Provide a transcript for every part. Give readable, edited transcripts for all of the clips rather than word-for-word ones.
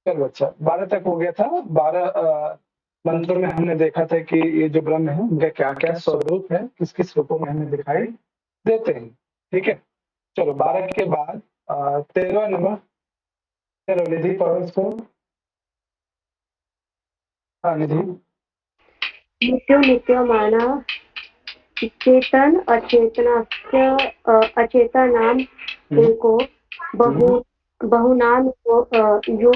चलो अच्छा, 12 तक हो गया था। 12 मंत्रों में हमने देखा था कि ये जो ब्रह्म है उनका क्या-क्या स्वरूप है, किस-किस रूपों में हमें दिखाई देते हैं। ठीक है? चलो 12 के बाद 13वां नंबर, चलो निधि पढ़ो इसको। हाँ, निधि। नित्यो नित्यमाना चेतन अचेतनस्य अचेतनाम हुँ, एको बहु हुँ, बहुनां यो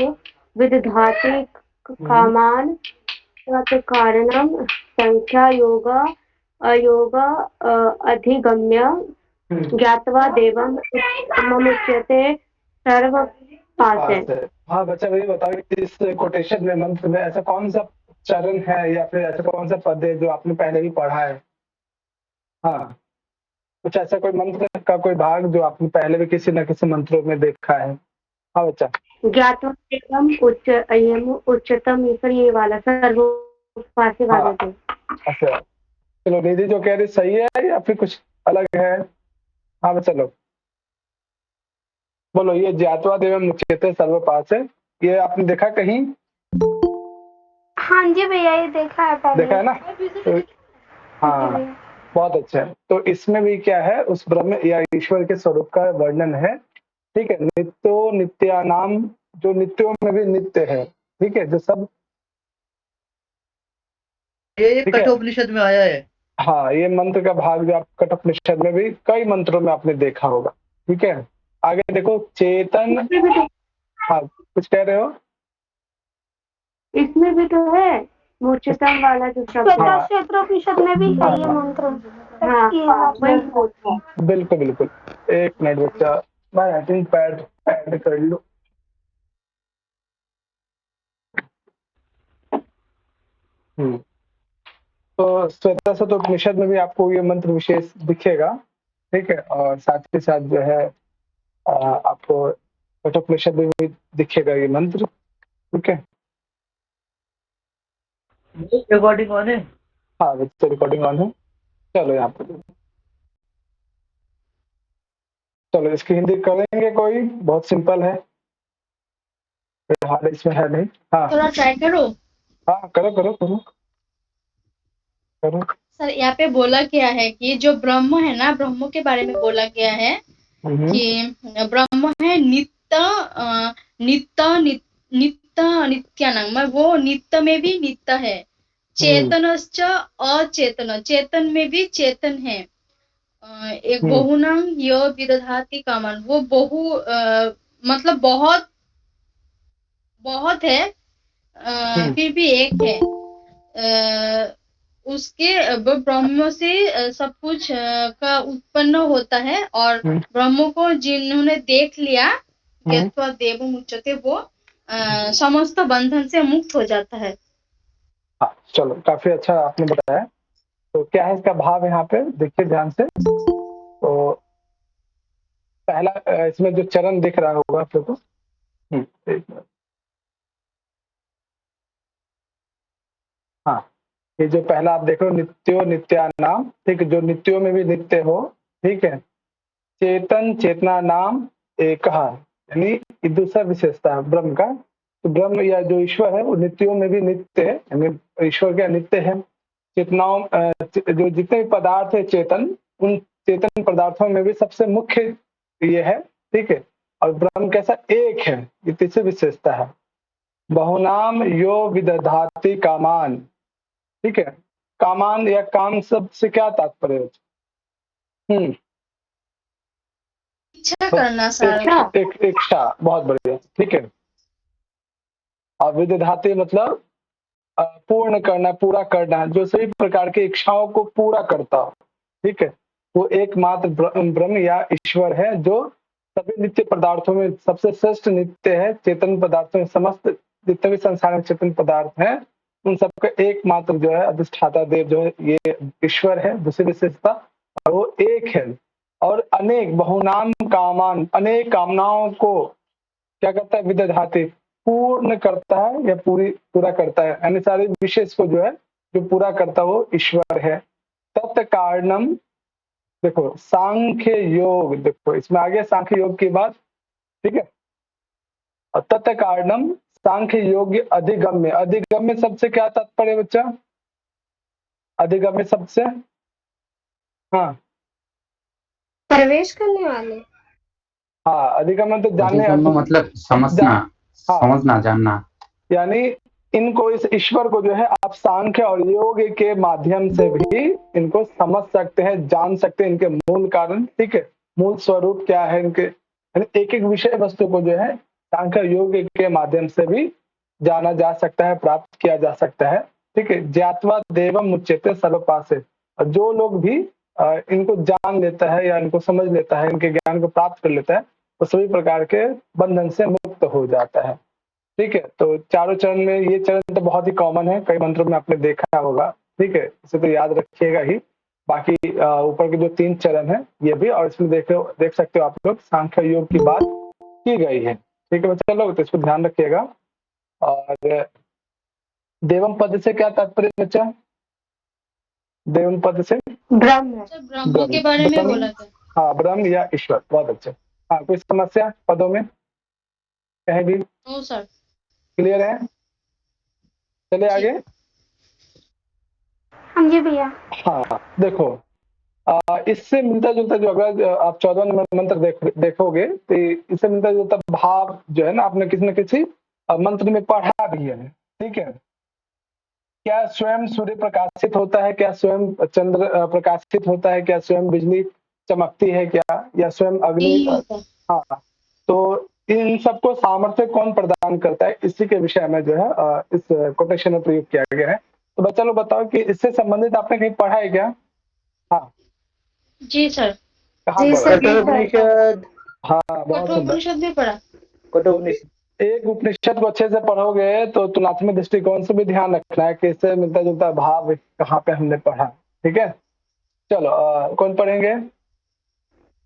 विदधाति हुँ, कामान् तत्कारणं संख्या योग अयोग अधिगम्य हुँ। ज्ञात्वा देवं ममुच्यते सर्वपासे। पास है। हाँ, बच्चा मुझे बताओ कि इस कोटेशन में मंत्र में ऐसा कौन-सा चरण है या फिर ऐसा कौन-सा पद है जो आपने पहले भी पढ़ा है? हाँ, कुछ ऐसा कोई मंत्र का कोई भाग जो आपने पहले भी किसी न किसी मंत्रों में देखा है? हाँ, बच्चा। ज्ञात्वा देवं उच्चतम ये वाला सर्वपासे वाले हाँ, थे। अच्छा। चलो निधि जो कह रही सही है या फिर कुछ अलग है? हाँ, बच्चा लोग। बोलो ये ज्ञात्वा देवं मुच्यते सर्वपास है, ये आपने देखा कहीं? हाँ जी भैया, ये देखा है पहले। देखा है ना? तो जी हाँ, भैया। बहुत अच्छा है। तो इसमें भी क्या है उस ब्रह्म या ईश्वर के स्वरूप का वर्णन है। ठीक है? नित्यो नित्यानाम, जो नित्यों में भी नित्य है। ठीक है? जो सब ये ठीक है? कठोपनिषद में आया है। हाँ, ये मंत्र का भाग जो आप कठोपनिषद में भी कई मंत्रों में आपने देखा होगा। ठीक है? आगे देखो चेतन। इसमें भी तो हाँ, कुछ कह रहे हो? इसमें भी तो है उच्चतम वाला जो शब्द है। हाँ, क्षेत्रोपनिषद में भी है ये हाँ, मंत्र। हाँ, वही बोलता है। बिल्कुल, बिल्कुल। 1 मिनट बच्चा, मैं राइटिंग पैड ऐड कर लूँ। हुँ। तो श्वेता उपनिषद में भी आपको ये मंत्र विशेष दिखेगा। ठीक है? और साथ ही साथ जो है आपको कठोपनिषद में भी दिखेगा ये मंत्र। ठीक है? रिकॉर्डिंग ऑन है। हाँ, बच्चा रिकॉर्डिंग ऑन है। चलो यहाँ पे चलो इसकी हिंदी करेंगे कोई? बहुत सिंपल है, कोई हार्ड इसमें है नहीं। हाँ, थोड़ा ट्राई करो। हाँ, करो, करो, करो, करो। सर यहाँ पे बोला गया है कि जो ब्रह्म है ना, ब्रह्म के बारे में बोला गया है हुँ, हुँ, कि ब्रह्म है नित्य नित्यानंग, वो नित्य में भी नित्य है। हुँ, चेतनश्च अचेतन, चेतन में भी चेतन है। एक हुँ, बहुनाम यो विदधाति कामन, वो मतलब बहुत बहुत है, हुँ, फिर भी एक है। उसके ब्रह्म से सब कुछ का उत्पन्न होता है, और हुँ, ब्रह्म को जिन्होंने देख लिया, हुँ। ज्ञात्वा देवम् उच्यते, वो समस्त बंधन से मुक्त हो जाता है। हाँ, चलो काफ़ी अच्छा आपने बताया। तो क्या है इसका भाव यहाँ पे देखिए ध्यान से। तो पहला इसमें जो चरण दिख रहा होगा आप लोगों को। एक मिनट। हाँ, ये जो पहला आप देख रहे हो नित्यो नित्यानाम, ठीक है? जो नित्यों में भी नित्य हो, ठीक है? चेतन चेतना नाम एकः, यानी ये दूसरा विशेषता है ब्रह्म का। तो ब्रह्म या जो ईश्वर है वो नित्यों में भी नित्य है, यानी ईश्वर क्या नित्य है। चेतनाओं जो जितने भी पदार्थ है चेतन, उन चेतन पदार्थों में भी सबसे मुख्य ये है। ठीक है? और ब्रह्म कैसा एक है, ये तीसरी विशेषता है। बहुनाम यो विदधाति कामान। ठीक है? कामान या काम शब्द से क्या तात्पर्य है? हम्म, इच्छा बस करना सर। एक इच्छा, बहुत बढ़िया। ठीक है? और विदधाति मतलब पूर्ण करना, पूरा करना, जो सभी प्रकार की इच्छाओं को पूरा करता हो। ठीक है? वो एकमात्र ब्रह्म या ईश्वर है जो सभी नित्य पदार्थों में सबसे श्रेष्ठ नित्य है। चेतन पदार्थों में समस्त जितने भी संसार में चेतन पदार्थ हैं, उन सबका एकमात्र जो है अधिष्ठाता देव जो है ये ईश्वर है, दूसरी विशेषता। और वो एक है और अनेक बहुनाम कामान, अनेक कामनाओं को क्या करता है? विदधाति, पूर्ण करता है या पूरा करता है, यानी सारे विशेष को जो है जो पूरा करता है वो ईश्वर है। तत्कारणम, देखो सांख्य योग, देखो इसमें आ गया सांख्य योग की बात। ठीक है? और तत्कारणम सांख्य योग्य अधिगम्य। अधिगम्य शब्द से क्या तात्पर्य है बच्चा? अधिगम्य शब्द से हाँ प्रवेश करने वाले। हाँ, अधिगम्य तो जानने अधिगम्य मतलब समझना, हाँ। समझना, जानना। यानी इनको, इस ईश्वर को जो है आप सांख्य और योग के माध्यम से भी इनको समझ सकते हैं, जान सकते हैं, इनके मूल कारण, ठीक है, मूल स्वरूप क्या है इनके, एक एक विषय वस्तु को जो है सांख्य योग के माध्यम से भी जाना जा सकता है, प्राप्त किया जा सकता है, ठीक है। ज्ञात्वा देवम उच्यते सर्वपासे। और जो लोग भी इनको जान लेता है या इनको समझ लेता है, इनके ज्ञान को प्राप्त कर लेता है, वो सभी प्रकार के बंधन से मुक्त हो जाता है, ठीक है। तो चारों चरण में ये चरण तो बहुत ही कॉमन है, कई मंत्रों में आपने देखा होगा, ठीक है, इसे तो याद रखिएगा ही। बाकी ऊपर के जो 3 चरण है ये भी, और इसमें देख सकते हो आप लोग सांख्य योग की बात की गई है, ठीक है बच्चा लोग, तो इसको ध्यान रखिएगा। और देवम पद से क्या तात्पर्य बच्चा? देवम पद से ब्रह्म। सर ब्रह्म के बारे में ब्रह्म, बोला था। हाँ, ब्रह्म या ईश्वर, बहुत अच्छा। हाँ, कोई समस्या पदों में कहीं भी? No sir. क्लियर है? चले आगे। हाँ जी भैया। हाँ देखो, इससे मिलता जुलता जो अगर आप 14 नंबर मंत्र देखोगे तो इससे मिलता जुलता भाव जो है ना, आपने किसी न किसी मंत्र में पढ़ा भी है, ठीक है। क्या स्वयं सूर्य प्रकाशित होता है? क्या स्वयं चंद्र प्रकाशित होता है? क्या स्वयं बिजली चमकती है क्या? या स्वयं अग्नि? यही होता है। हाँ, तो इन सबको सामर्थ्य कौन प्रदान करता है, इसी के विषय में जो है इस कोटेशन में प्रयोग किया गया है। तो बच्चा लोग बताओ कि इससे संबंधित आपने कहीं पढ़ा है क्या? हाँ जी सर। कहाँ जी पढ़ा? सर। कठोपनिषद। हाँ, बहुत सुंदर। कठोपनिषद भी पढ़ा। कठोपनिषद। एक उपनिषद को अच्छे से पढ़ोगे तो तुलनात्मक दृष्टिकोण से भी ध्यान रखना है कि इससे मिलता जुलता भाव कहाँ पे हमने पढ़ा, ठीक है। चलो कौन पढ़ेंगे?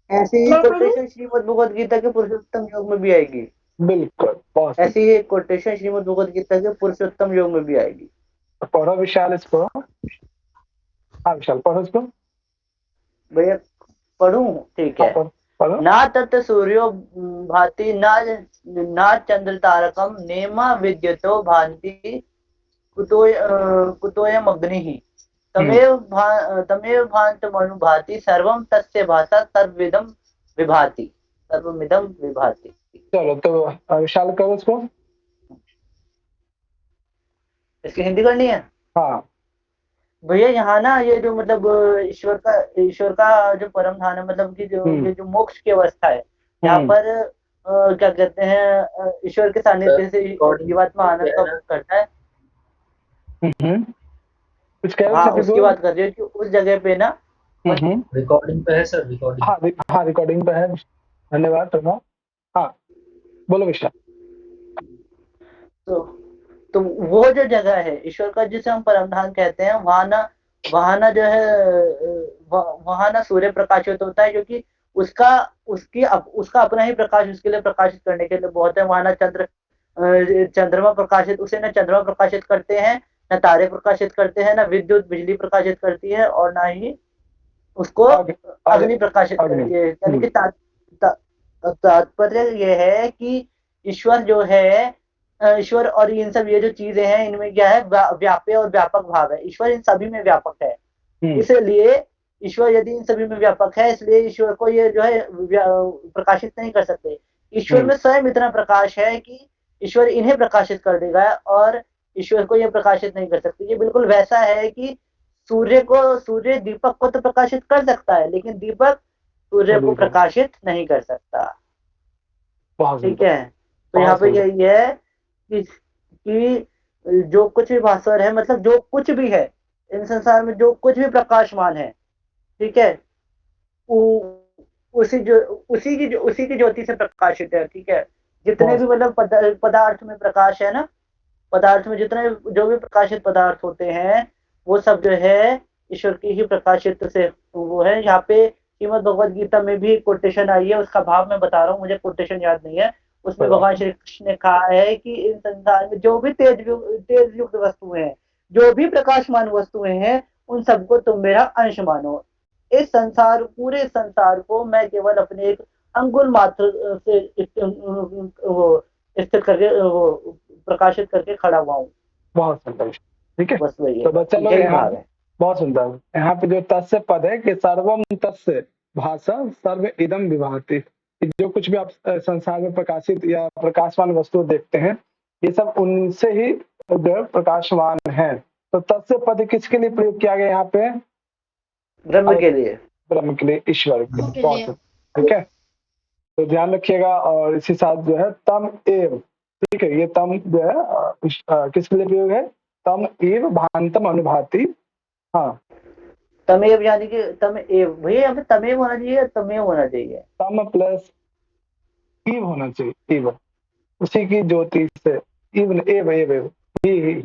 ऐसी ही कोटेशन श्रीमद् भगवद गीता के पुरुषोत्तम योग में भी आएगी। बिल्कुल, बहुत ऐसी ही एक कोटेशन श्रीमद् भगवद गीता के पुरुषोत्तम योग में भी आएगी। पढ़ो विशाल इसको। हाँ विशाल पढ़ो इसको। भैया पढ़ूं? ठीक है। पढ़ो। ना तत् सूर्यो भाति ना चंद्र तारकम नेमा विद्युतो भांति कुतोयम अग्निः तमेव भांत मनुभाति सर्वं तस्य भासा सर्वमिदं विभाति। चलो तो विशाल करो इसको। इसकी हिंदी करनी है? हाँ भैया यहाँ ना ये जो मतलब ईश्वर का जो परम धाम है, मतलब कि जो ये जो मोक्ष की अवस्था है, यहाँ पर क्या कहते हैं, ईश्वर के सानिध्य से जीवात्मा आनंद का भोग करता है। कुछ कह हाँ, उसकी बात कर रही है कि उस जगह पे ना रिकॉर्डिंग पे है सर, रिकॉर्डिंग। हाँ रिकॉर्डिंग पे है, धन्यवाद प्रभाव। हाँ बोलो विशाल। तो वो जो जगह है ईश्वर का जिसे हम परमधाम कहते हैं, वहां ना जो है वहां ना सूर्य प्रकाशित होता है, क्योंकि उसका अपना ही प्रकाश उसके लिए प्रकाशित करने के लिए बहुत है। वहां ना चंद्रमा प्रकाशित, उसे न चंद्रमा प्रकाशित करते हैं, न तारे प्रकाशित करते हैं, न विद्युत बिजली प्रकाशित करती है, और ना ही उसको अग्नि प्रकाशित करती है। यानी कि तात्पर्य यह है कि ईश्वर जो है, ईश्वर और इन सब ये जो चीजें हैं, इनमें क्या है, व्याप्य और व्यापक भाव है। ईश्वर इन सभी में व्यापक है, इसलिए ईश्वर यदि इन सभी में व्यापक है, इसलिए ईश्वर को ये जो है प्रकाशित नहीं कर सकते। ईश्वर में स्वयं इतना प्रकाश है कि ईश्वर इन्हें प्रकाशित कर देगा, और ईश्वर को ये प्रकाशित नहीं कर सकते। ये बिल्कुल वैसा है कि सूर्य दीपक को तो प्रकाशित कर सकता है, लेकिन दीपक सूर्य को प्रकाशित नहीं कर सकता, ठीक है। तो यहाँ पे यही है कि जो कुछ भी भास्वर है, मतलब जो कुछ भी है इन संसार में, जो कुछ भी प्रकाशमान है, ठीक है, उसी की ज्योति से प्रकाशित है, ठीक है। जितने भी मतलब पदार्थ में प्रकाश है ना, पदार्थ में जितने जो भी प्रकाशित पदार्थ होते हैं, वो सब जो है ईश्वर की ही प्रकाशित से वो है। यहाँ पे श्रीमद् भगवद गीता में भी कोटेशन आई है, उसका भाव मैं बता रहा हूँ, मुझे कोटेशन याद नहीं है। उसमें भगवान श्री कृष्ण ने कहा है कि इन संसार में जो भी तेज युक्त वस्तुएं हैं, जो भी प्रकाशमान वस्तुएं हैं, उन सबको तुम मेरा अंश मानो। इस पूरे संसार को मैं केवल अपने एक अंगुल मात्र से स्थित करके वो प्रकाशित करके खड़ा हुआ हूँ। बहुत सुंदर। ठीक है, बस वही तो बच्चा लोग यही यहाँ भाव है। बहुत सुंदर। यहाँ पे जो तस्य पद है कि सर्वम तस्य भाषा सर्व इदम विभाति, जो कुछ भी आप संसार में प्रकाशित या प्रकाशवान वस्तु देखते हैं, ये सब उनसे ही जो है प्रकाशवान है। तो तस्य पद किसके लिए प्रयोग किया गया यहाँ पे? ब्रह्म के लिए, ब्रह्म के लिए, ईश्वर के के लिए। बहुत लिए। सुंदर। ठीक है, तो ध्यान रखिएगा। और इसी साथ जो है तम एव, ठीक है, ये तम जो है किसके लिए प्रयोग है? तम एव भांतम अनुभाति। हाँ, तमेव यानी कि तमेव, भैया यहाँ पे तमेव होना चाहिए, तमेव होना चाहिए। तम प्लस ईव होना चाहिए, ईव, उसी की ज्योति से, इव एव एव एव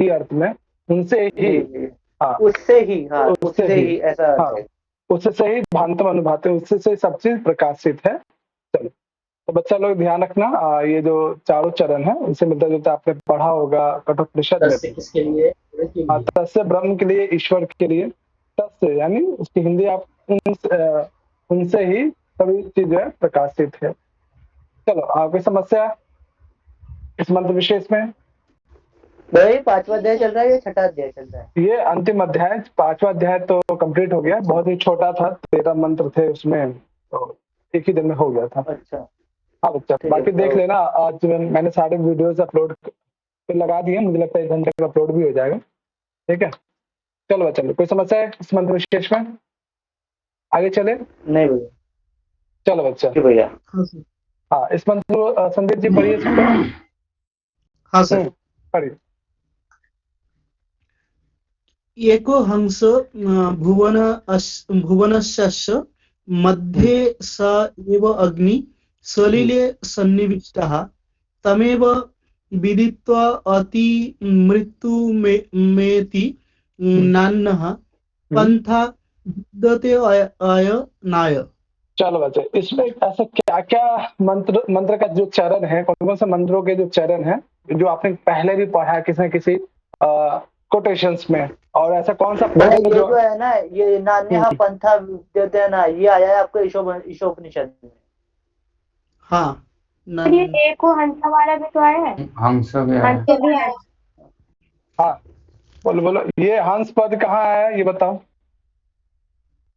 ही अर्थ में, उनसे ही। जी, जी। हाँ, उससे ही, हाँ, उससे उससे ही। ही ऐसा हाँ, है। उससे ही भांतम अनुभाति, उससे से सब चीज प्रकाशित है। चलो, तो बच्चा लोग ध्यान रखना, ये जो चारों चरण है इनसे मिलता जुलता आपने पढ़ा होगा कठोपनिषद में। तस्य किसके लिए? हाँ, तस्य ब्रह्म के लिए, ईश्वर के लिए। तस्य यानी उसकी हिंदी आप उनसे ही सभी चीज जो है प्रकाशित है। चलो, आपकी समस्या इस मंत्र विशेष में? भाई 5वां अध्याय चल रहा है या 6ठा अध्याय चल रहा है? ये अंतिम अध्याय, 5वां अध्याय तो कंप्लीट हो गया, बहुत ही छोटा था, 13 मंत्र थे उसमें, तो एक ही दिन में हो गया था। अच्छा, हाँ बच्चा, ठीक है, बाकी देख तो- लेना। आज मैंने सारे वीडियोस अपलोड पे लगा दिए, मुझे लगता है 1 घंटे में अपलोड भी हो जाएगा। ठीक है, चलो बच्चा, कोई समस्या है इस मंत्र विशेष में? आगे चले? नहीं भैया, चलो बच्चा। जी भैया। हाँ, इस मंत्र को संदीप जी पढ़िए इसको। हाँ सर। पढ़िए। एको हंस भुवनस्य मध्ये स एव अग्नि सलिले सन्निविष्टः तमेव विदित्वा अति मृत्युमेति नान्यः पंथा विद्यते अयनाय। चलो बच्चे, इसमें ऐसा क्या क्या मंत्र का जो चरण है, कौन कौन से मंत्रों के जो चरण है जो आपने पहले भी पढ़ा है किसी न किसी कोटेशंस में, और ऐसा कौन सा भाई पद ये जो है ना, ये नान्यः पंथा विद्यते है ना, ये आया है आपको ईशोपनिषद में। हाँ, ये एक को हंसा वाला भी तो आया है। हंस गया है। हंस भी आया है। हाँ, बोलो बोलो, ये हंस पद कहाँ है ये बताओ?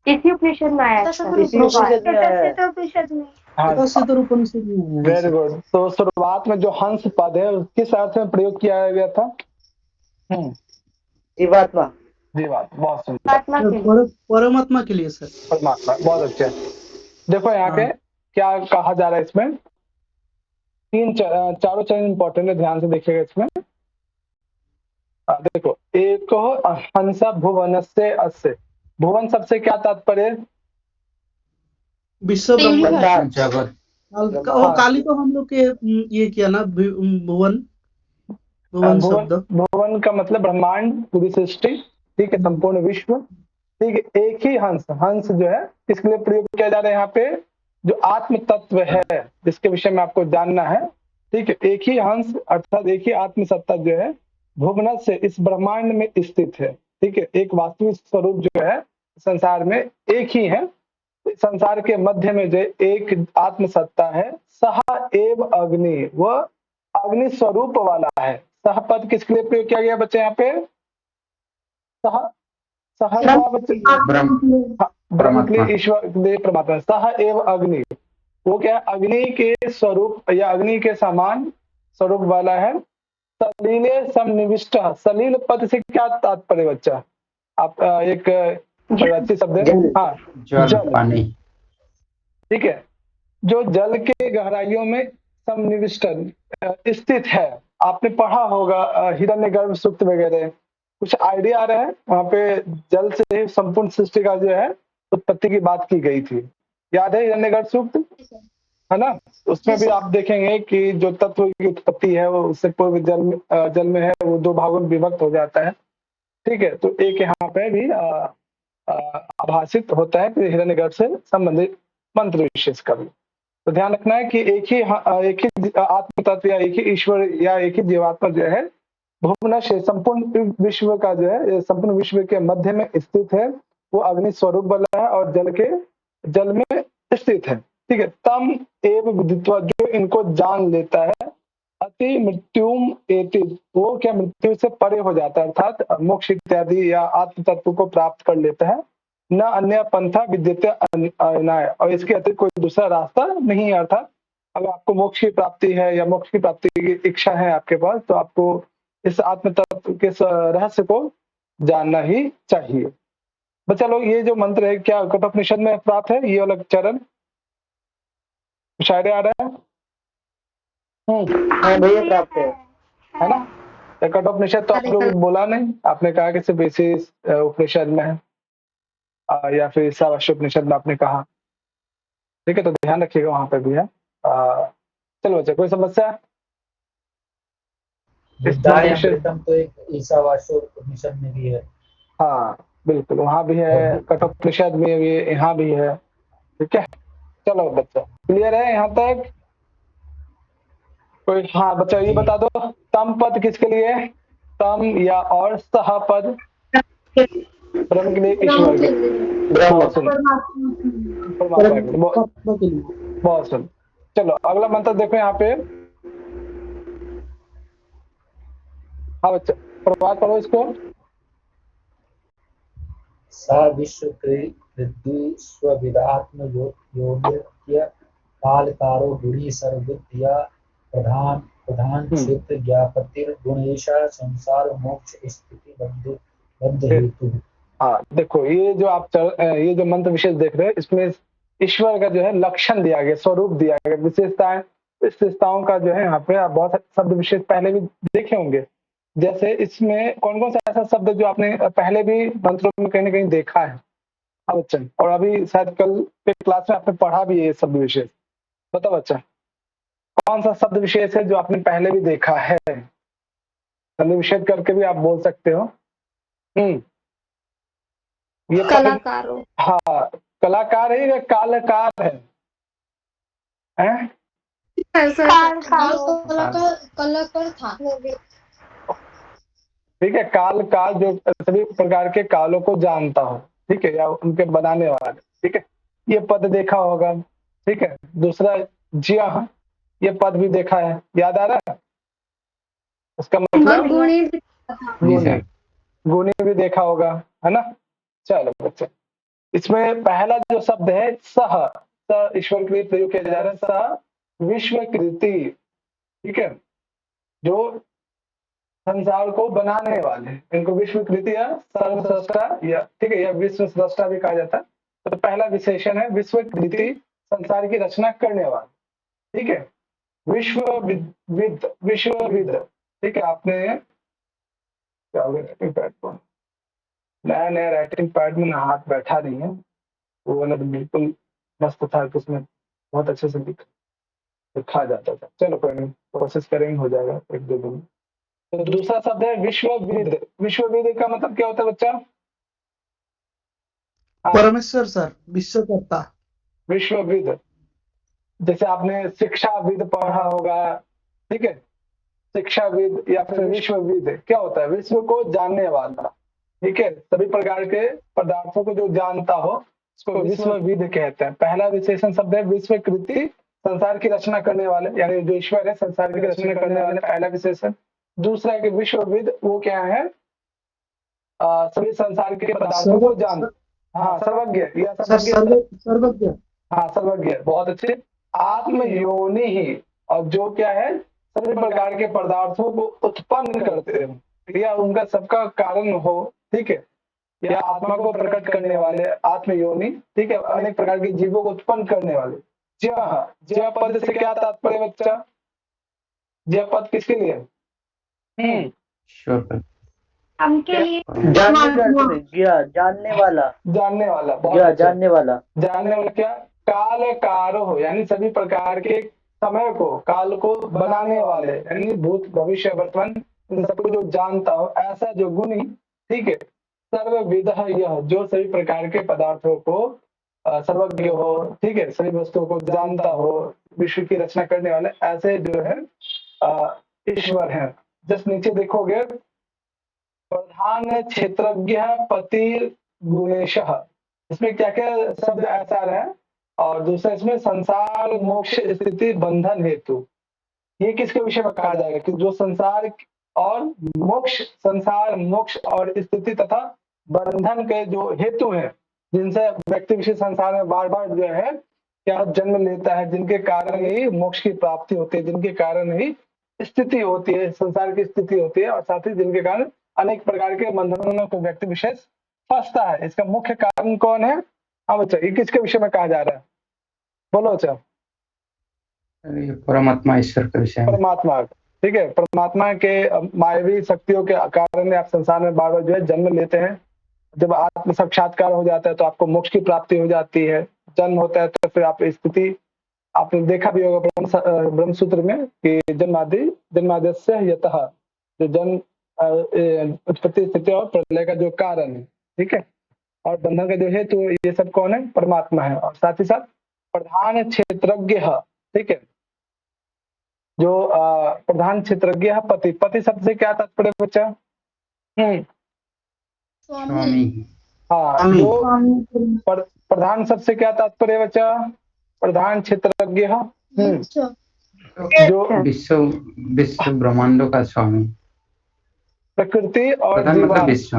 इसी उपनिषद में आया है। इसी उपनिषद में आया है। उपनिषद में। हाँ, उपनिषद में है। Very good. तो शुरुआत में जो हंस पद है किस अर्थ में प्रयोग किया गया था? जीवात्मा। जीवात्मा, बहुत सुंदर। आत्मा के लिए। परमात्मा के लिए सर। परमात्मा, बहुत अच्छा। देखो यहाँ पे क्या कहा जा रहा है इसमें, चारों चरण इंपॉर्टेंट है, ध्यान से देखिएगा इसमें। देखो, एक हंस भुवन से अस्य, भुवन सबसे क्या तात्पर्य? विश्व ब्रह्मांड। जगत। काली तो हम लोग के ये किया ना भुवन शब्द। भुवन का मतलब ब्रह्मांड, पूरी सृष्टि, ठीक है, संपूर्ण विश्व। ठीक है, एक ही हंस, हंस जो है इसके लिए प्रयोग किया जा रहा है यहाँ पे, जो आत्म तत्व है जिसके विषय में आपको जानना है। ठीक है, एक ही हंस अर्थात एक ही आत्म सत्ता जो है भुवन से इस ब्रह्मांड में स्थित है। ठीक है, एक वास्तविक स्वरूप जो है संसार में एक ही है। संसार के मध्य में जो एक आत्म सत्ता है, सह एव अग्नि, वह अग्नि स्वरूप वाला है। सह पद किसके लिए प्रयोग किया गया बच्चे यहाँ पे? सह, ब्रह्म के लिए, ईश्वर के लिए, परमात्मा। सह एव अग्नि, वो क्या है? अग्नि के स्वरूप या अग्नि के समान स्वरूप वाला है। सलीले समनिविष्ट, सलील पद से क्या तात्पर्य बच्चा? आप एक अच्छी शब्द है, हाँ, जल, पानी। ठीक है, जो जल के गहराइयों में समनिविष्ट स्थित है। आपने पढ़ा होगा हिरण्यगर्भ सूक्त वगैरह, कुछ आइडिया आ रहा है? वहां पे जल से ही संपूर्ण सृष्टि का जो है उत्पत्ति की बात की गई थी, याद है हिरण्यगर्भ सूक्त, है ना? उसमें भी आप देखेंगे कि जो तत्व की उत्पत्ति है वो उससे पूर्व जल में है, वो 2 भागों में विभक्त हो जाता है। ठीक है, तो एक यहाँ पे भी आभासित होता है कि हिरण्यगर्भ से संबंधित मंत्र विशेष का भी। तो ध्यान रखना है कि एक ही आत्म तत्व या एक ही ईश्वर या एक ही जीवात्मा जो है भुवन से संपूर्ण विश्व का जो है, संपूर्ण विश्व के मध्य में स्थित है। वो अग्नि स्वरूप वाला है और जल में स्थित है। ठीक है, तम एव विदित्वा, जो इनको जान लेता है, प्रति मृत्युम एति, वो क्या मृत्यु से परे हो जाता है, अर्थात मोक्ष इत्यादि या आत्म तत्व को प्राप्त कर लेता है। न अन्य पंथा विद्यते अनाय, और इसके अतिरिक्त कोई दूसरा रास्ता नहीं है। अर्थात अगर आपको मोक्ष की प्राप्ति है या मोक्ष की प्राप्ति की इच्छा है आपके पास, तो आपको इस आत्म तत्व के रहस्य को जानना ही चाहिए। बच्चा लोग, ये जो मंत्र है क्या कठोपनिषद में प्राप्त है, ये वाला चरण शायद आ रहा है? हाँ भैया प्राप्त है ना? कठोपनिषद तो आप लोग बोला नहीं, आपने कहा कि सिर्फ इसी उपनिषद में है या फिर ईशावास्योपनिषद में आपने कहा। ठीक है, तो ध्यान रखिएगा वहां पे भी है। चलो बच्चे, कोई समस्या? तो एक ईशावास्योपनिषद में भी है। हाँ बिल्कुल, वहां भी है, कठोपनिषद में भी, यहाँ भी है। ठीक है, चलो बच्चा, क्लियर है यहाँ तक? कोई? हाँ बच्चा, ये बता दो, तम पद किसके लिए? तम या और सह पद ब्रह्म के लिए, ईश्वर के लिए। बहुत सुन। चलो अगला मंत्र देखो यहाँ पे। हाँ बच्चा, प्रभात पढ़ो इसको। सा विश्वविदात्म योनित्य कालकारो गुणी सर्वविद्या प्रधान क्षेत्र ज्ञापतिर गुणेशा संसार मोक्ष स्थिति बद्ध हेतु। हाँ देखो, ये जो मंत्र विशेष देख रहे हैं, इसमें ईश्वर का जो है लक्षण दिया गया, स्वरूप दिया गया, विशेषताओं का जो है यहाँ पे आप बहुत शब्द विशेष पहले भी देखे होंगे। जैसे इसमें कौन कौन सा ऐसा शब्द जो आपने पहले भी मंत्रों में कहीं ना कहीं देखा है बच्चा, और अभी शायद कल के क्लास में आपने पढ़ा भी है ये शब्द विशेष? बताओ बच्चा, कौन सा शब्द विशेष है जो आपने पहले भी देखा है? शब्द विशेष करके भी आप बोल सकते हो। ये कलाकारों। हाँ, कलाकार है या कालकार है? कलाकार था। ठीक है, काल जो सभी प्रकार के कालों को जानता हो, ठीक है, या उनके बनाने वाले। ठीक है, ये पद देखा होगा। ठीक है, दूसरा ज्या, ये पद भी देखा है, याद आ रहा है? उसका मतलब गुणी भी देखा होगा, है ना? चलो बच्चे, इसमें पहला जो शब्द है सह, ईश्वर के लिए प्रयोग किया जा रहा है। सह विश्वकृति, ठीक है, जो संसार को बनाने वाले, इनको विश्वकृति या सर्वसृष्टा या ठीक है या विश्व सृष्टा भी कहा जाता है। तो पहला विशेषण है विश्वकृति, संसार की रचना करने वाले। ठीक है, विश्वविद। ठीक है, आपने क्या हो गया राइटिंग पैड को? नया राइटिंग पैड में ना हाथ बैठा नहीं है, वो वाला तो बिल्कुल मस्त था, तो उसमें बहुत अच्छे से लिखा जाता था। चलो कोई नहीं, कोशिश करेंगे, हो जाएगा एक दो दिन। तो दूसरा शब्द है विश्वविद। विश्वविद का मतलब क्या होता है बच्चा? परमेश्वर सर, विश्वकर्ता। विश्वविद, जैसे आपने शिक्षाविद पढ़ा होगा। ठीक है, शिक्षाविद या फिर विश्वविद क्या होता है? विश्व को जानने वाला। ठीक है, सभी प्रकार के पदार्थों को जो जानता हो उसको विश्वविद कहते हैं। पहला विशेषण शब्द है विश्वकृति, संसार की रचना करने वाले, यानी जो ईश्वर है संसार की रचना करने वाले, पहला विशेषण। दूसरा है कि विश्वविद, वो क्या है? सभी संसार के पदार्थों को जान, हाँ सर्वज्ञ या सर्वज्ञ। हाँ सर्वज्ञ, बहुत अच्छे। आत्म योनि ही, और जो क्या है? सभी प्रकार के पदार्थों को उत्पन्न करते हो या उनका सबका कारण हो। ठीक है, या आत्मा को प्रकट करने वाले, आत्म योनि। ठीक है, अनेक प्रकार के जीवों को उत्पन्न करने वाले। ज्या पद से क्या तात्पर्य बच्चा? ज्या पद किसके लिए? हमके लिए जानने वाला। जानने वाला, जानने वाला क्या? कालकारो हो, यानी सभी प्रकार के समय को, काल को बनाने वाले, यानी भूत भविष्य वर्तमान इन सबको जो जानता हो, ऐसा जो गुणी। ठीक है, सर्वविद यह, जो सभी प्रकार के पदार्थों को सर्वज्ञ हो। ठीक है, सभी वस्तुओं को जानता हो, विश्व की रचना करने वाले, ऐसे जो है ईश्वर है। जस्ट नीचे देखोगे, प्रधान क्षेत्रज्ञ पति गुणेश, इसमें क्या क्या शब्द ऐसा है? और दूसरा इसमें संसार मोक्ष स्थिति बंधन हेतु। ये किसके विषय में कहा जाएगा कि जो संसार और मोक्ष और स्थिति तथा बंधन के जो हेतु हैं, जिनसे व्यक्ति विशेष संसार में बार बार जो है क्या जन्म लेता है, जिनके कारण ही मोक्ष की प्राप्ति होती है, जिनके कारण ही स्थिति होती है, संसार की स्थिति होती है, और साथ ही जिनके कारण अनेक प्रकार के बंधनों में कोई व्यक्ति विशेष फंसता है। इसका मुख्य कारण कौन है? हाँ बच्चा, ये किसके विषय में कहा जा रहा है? बोलो बच्चा। ये परमात्मा ईश्वर का विषय है। परमात्मा, ठीक है। परमात्मा के मायावी शक्तियों के कारण आप संसार में बार बार जो है जन्म लेते हैं। जब आत्म साक्षात्कार हो जाता है तो आपको मोक्ष की प्राप्ति हो जाती है। जन्म होता है तो फिर आप स्थिति, आपने देखा भी होगा ब्रह्म सूत्र में कि जन्माद्यस्य यतः, जो जन्म उत्पत्ति स्थिति और प्रलय का जो कारण है, ठीक है, और बंधन का जो हेतु, ये सब कौन है? परमात्मा है। और साथ ही साथ प्रधान क्षेत्रज्ञ, ठीक है, जो प्रधान क्षेत्रज्ञ पति शब्द से क्या तात्पर्य बच्चा? स्वामी। हाँ, जो प्रधान शब्द से क्या तात्पर्य बच्चा? प्रधान क्षेत्रज्ञ, जो विश्व ब्रह्मांडों का स्वामी, प्रकृति और प्रधान मतलब विश्व।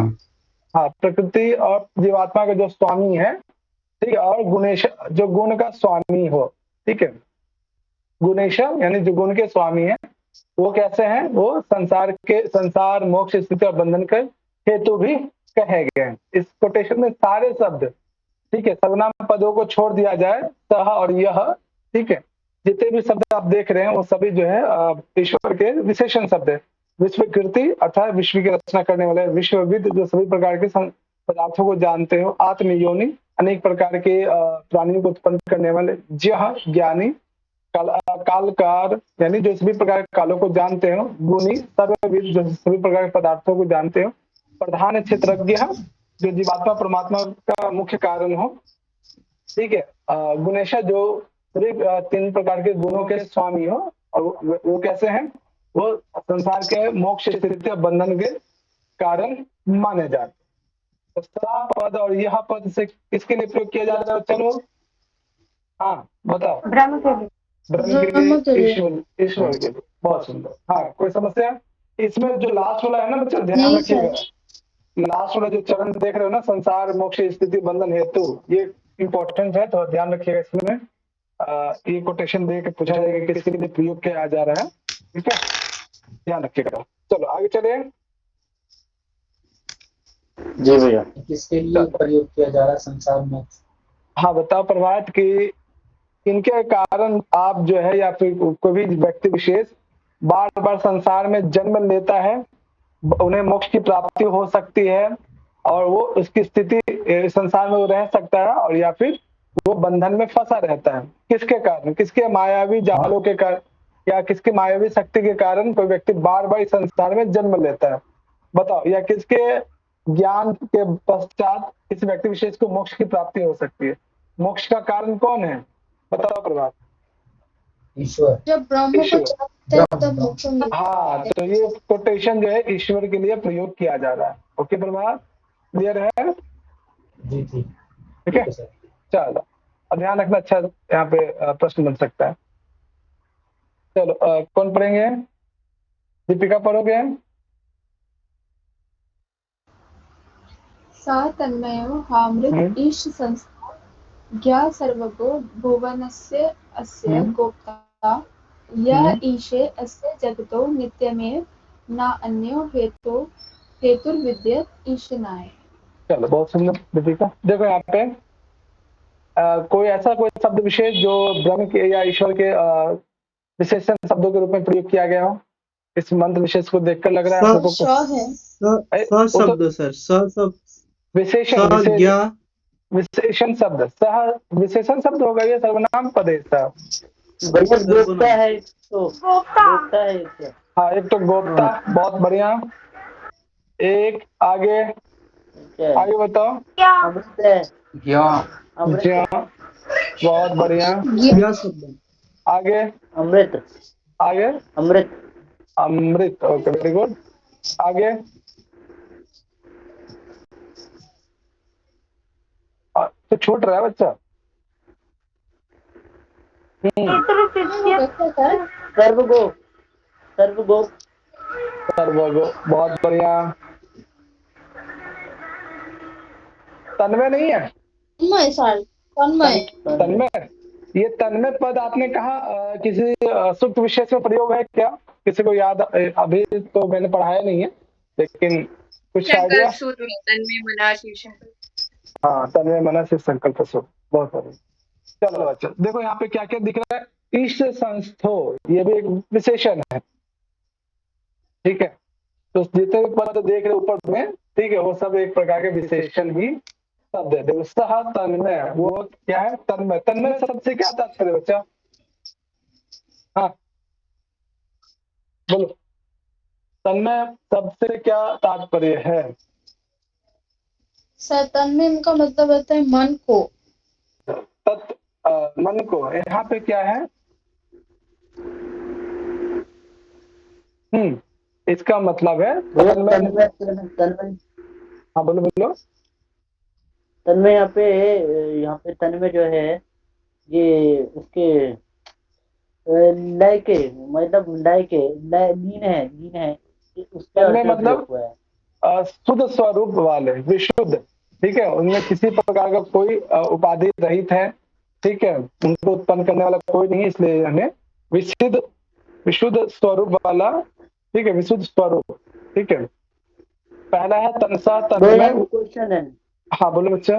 हाँ, प्रकृति और जीवात्मा का जो स्वामी है, ठीक है, और गुणेश, जो गुण का स्वामी हो, ठीक है। गुणेश यानी जो गुण के स्वामी है, वो कैसे हैं? वो संसार मोक्ष स्थिति और बंधन के हेतु भी कहे गए हैं। इस कोटेशन में सारे शब्द, ठीक है, सर्वनाम पदों को छोड़ दिया जाए, सह और यह, ठीक है, जितने भी शब्द आप देख रहे हैं वो सभी जो है ईश्वर के विशेषण शब्द है। विश्वकृति अर्थात विश्व की रचना करने वाले, विश्वविद जो सभी प्रकार के पदार्थों को जानते हो, आत्मयोनि अनेक प्रकार के प्राणियों को उत्पन्न करने वाले, ज्ञ ज्ञानी, कालकार यानी जो सभी प्रकार के कालों को जानते हो, गुणी सर्वविद जो सभी प्रकार के पदार्थों को जानते हो, प्रधान क्षेत्रज्ञ जो जीवात्मा परमात्मा का मुख्य कारण हो, ठीक है, गुणेशा जो सभी 3 प्रकार के गुणों के स्वामी हो, और वो कैसे हैं? वो संसार के मोक्ष स्थिति और बंधन के कारण माने जाते। तो सा पद और यह पद से किसके लिए प्रयोग किया जाता है? चलो हाँ बताओ। ब्रह्म के लिए। ब्रह्म के लिए, ईश्वर के लिए। बहुत सुंदर। हाँ, कोई समस्या? इसमें जो लास्ट वाला है ना बच्चा, ध्यान रखिएगा, लास्ट वाला जो चरण देख रहे हो ना, संसार मोक्ष स्थिति बंधन हेतु, ये इंपॉर्टेंट है, तो ध्यान रखिएगा। इसमें ये कोटेशन दे के पूछा जाएगा कि किसके लिए प्रयोग किया जा रहा है, ठीक है, ध्यान रखिएगा। चलो आगे चले। जी भैया। किसके लिए प्रयोग किया जा रहा है संसार में? हाँ बताओ प्रभात, कि इनके कारण आप जो है या फिर कोई भी व्यक्ति विशेष बार बार संसार में जन्म लेता है, उन्हें मोक्ष की प्राप्ति हो सकती है, और वो उसकी स्थिति संसार में वो रह सकता है, और या फिर वो बंधन में फंसा रहता है। किसके कारण? किसके मायावी जालों के कारण या किसकी मायावी शक्ति के कारण कोई व्यक्ति बार बार इस संसार में जन्म लेता है? बताओ, या किसके ज्ञान के पश्चात इस व्यक्ति विशेष को मोक्ष की प्राप्ति हो सकती है? मोक्ष का कारण कौन है? बताओ प्रभात। ईश्वर। जब ब्रह्म को चाहते हैं तब मोक्ष मिलता है। हाँ, तो ये कोटेशन जो है ईश्वर के लिए प्रयोग किया जा रहा है। ओके प्रभात, क्लियर है? जी जी, ठीक है, चलो अब ध्यान रखना। अच्छा, यहाँ पे प्रश्न बन सकता है। चलो कौन पढ़ेंगे? दीपिका पढ़ोगे? सा तन्मयो हामृत ईश संस्था ज्ञा सर्वगो भुवनस्य अस्य गोप्ता यः ईशे अस्य जगतो नित्यमेव न अन्यो हेतुर्विद्यत ईशनाय। चलो बहुत सुंदर दीपिका। देखो यहाँ पे कोई ऐसा कोई शब्द विशेष जो ब्रह्म के या ईश्वर के विशेषण शब्दों के रूप में प्रयोग किया गया हो? इस मंत्र विशेष को देखकर लग रहा है आपको शब्द सर, शब्द विशेषण विशेषण शब्द, सह विशेषण शब्द होगा, ये सर्वनाम पद है इसका। गोप्ता है तो गोप्ता है इसका। हाँ, एक तो गोप्ता, बहुत बढ़िया। एक आगे आगे बताओ। अमृत है। बहुत बढ़िया। आगे अमृत। आगे अमृत। अमृत, ओके, वेरी गुड। आगे तो छूट रहा है बच्चा। सर्वगो सर्वगो। सर्वगो, बहुत बढ़िया। तन्मय नहीं है? तन्मय सर, तन्मय। तन्मय, ये तन्मय पद आपने कहा किसी सूक्त विशेष में प्रयोग है क्या? किसी को याद? अभी तो मैंने पढ़ाया नहीं है, लेकिन कुछ आइडिया? संकल्प सूत्र में तन्मय मना शिव शंकर। हाँ, तन्मय मना शिव संकल्प सूत्र, बहुत बढ़िया। चलो अच्छा, देखो यहाँ पे क्या क्या दिख रहा है। ईश संस्थो, ये भी एक विशेषण है, ठीक है। तो जितने भी पद देख रहे ऊपर में, ठीक है, वो सब एक प्रकार के विशेषण ही शब्द है। देखो सह तन्मय, वो क्या है? तन्मय। तन्मय शब्द से क्या तात्पर्य बच्चा? हाँ बोलो, तन्मय शब्द से क्या तात्पर्य है? सर तन्मय का मतलब होता है मन को। तत् मन को, यहाँ पे क्या है? इसका मतलब है तन्मय। हाँ बोलो बोलो। तन्मय यहाँ पे तन्मय जो है ये उसके लय के, मतलब लीन है उसके तन्मय अर्थ में मतलब प्रयोग हुआ है। शुद्ध स्वरूप वाले, विशुद्ध, ठीक है, उनमें किसी प्रकार का कोई उपाधि रहित है, ठीक है, उनको उत्पन्न करने वाला कोई नहीं, इसलिए हमें विशुद्ध स्वरूप वाला, ठीक है, विशुद्ध स्वरूप, ठीक है। पहला है तनसा तन्मय। क्वेश्चन है। हाँ बोलो बच्चा।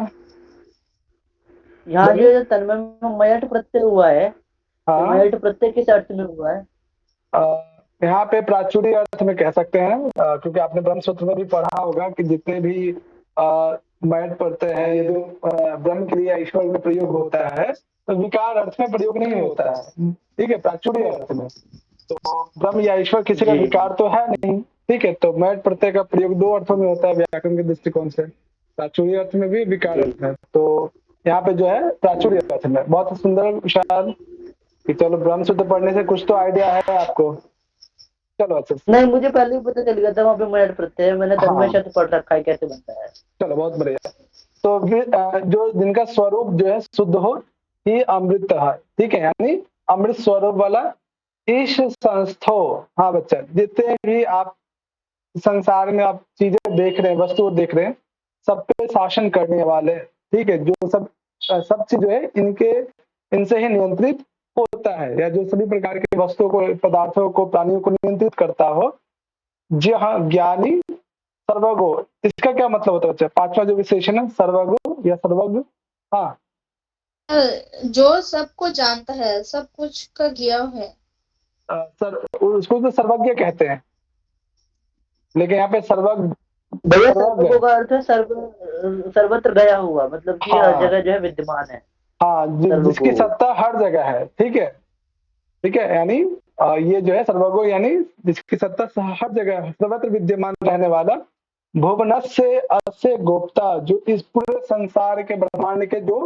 यहाँ जो तन्मय में मयट प्रत्यय हुआ है, हाँ, मयट प्रत्यय किस अर्थ में हुआ है? यहाँ पे प्राचुर्य अर्थ में कह सकते हैं, क्योंकि आपने ब्रह्म सूत्र में भी पढ़ा होगा कि जितने भी मयट प्रत्यय है, ये जो ब्रह्म के लिए ईश्वर में प्रयोग होता है, तो विकार अर्थ में प्रयोग नहीं होता है, ठीक है, प्राचुर्य अर्थ में। तो ब्रह्म या ईश्वर किसी का विकार तो है नहीं, ठीक है, तो मयट प्रत्यय का प्रयोग दो अर्थों में होता है व्याकरण के दृष्टिकोण से, प्राचुर्य अर्थ में भी, विकार अर्थ में। तो यहाँ पे जो है प्राचुर्य अर्थ में। बहुत सुंदर विचार कि चलो ब्रह्म सूत्र पढ़ने से कुछ तो आइडिया है आपको। चलो अच्छा, नहीं, मुझे पहले ही पता चल गया था वहाँ पे मयट प्रत्यय है, मैंने तन्मय शब्द पढ़ रखा है कैसे बनता है। चलो बहुत बढ़िया। तो जो जिनका स्वरूप जो है शुद्ध हो, ही अमृत है, ठीक है, यानी अमृत स्वरूप वाला ईश संस्थो। हाँ बच्चा, जितने भी आप संसार में आप चीजें देख रहे हैं, वस्तु देख रहे हैं, सब पे शासन करने वाले, ठीक है, जो सब चीज जो है इनसे ही नियंत्रित होता है, या जो सभी प्रकार के वस्तुओं को, पदार्थों को, प्राणियों को नियंत्रित करता हो। जी हाँ, ज्ञानी सर्वगो, इसका क्या मतलब होता है बच्चा? पांचवा जो विशेषण है, सर्वगो या सर्वज्ञ। हाँ, जो सबको जानता है, सब कुछ का ज्ञान है। उसको तो सर्वज्ञ कहते हैं, लेकिन यहाँ पे सर्वज्ञ भैया सर्वगो का अर्थ है सर्वत्र गया हुआ, मतलब कि हर जगह जो है विद्यमान है। हाँ, जिसकी सत्ता हर जगह है, ठीक है, ठीक है, यानी ये जो है सर्वगो, यानी जिसकी सत्ता हर जगह सर्वत्र विद्यमान रहने वाला, भुवनस्य अस्य गोप्ता, जो इस पूरे संसार के, ब्रह्मांड के जो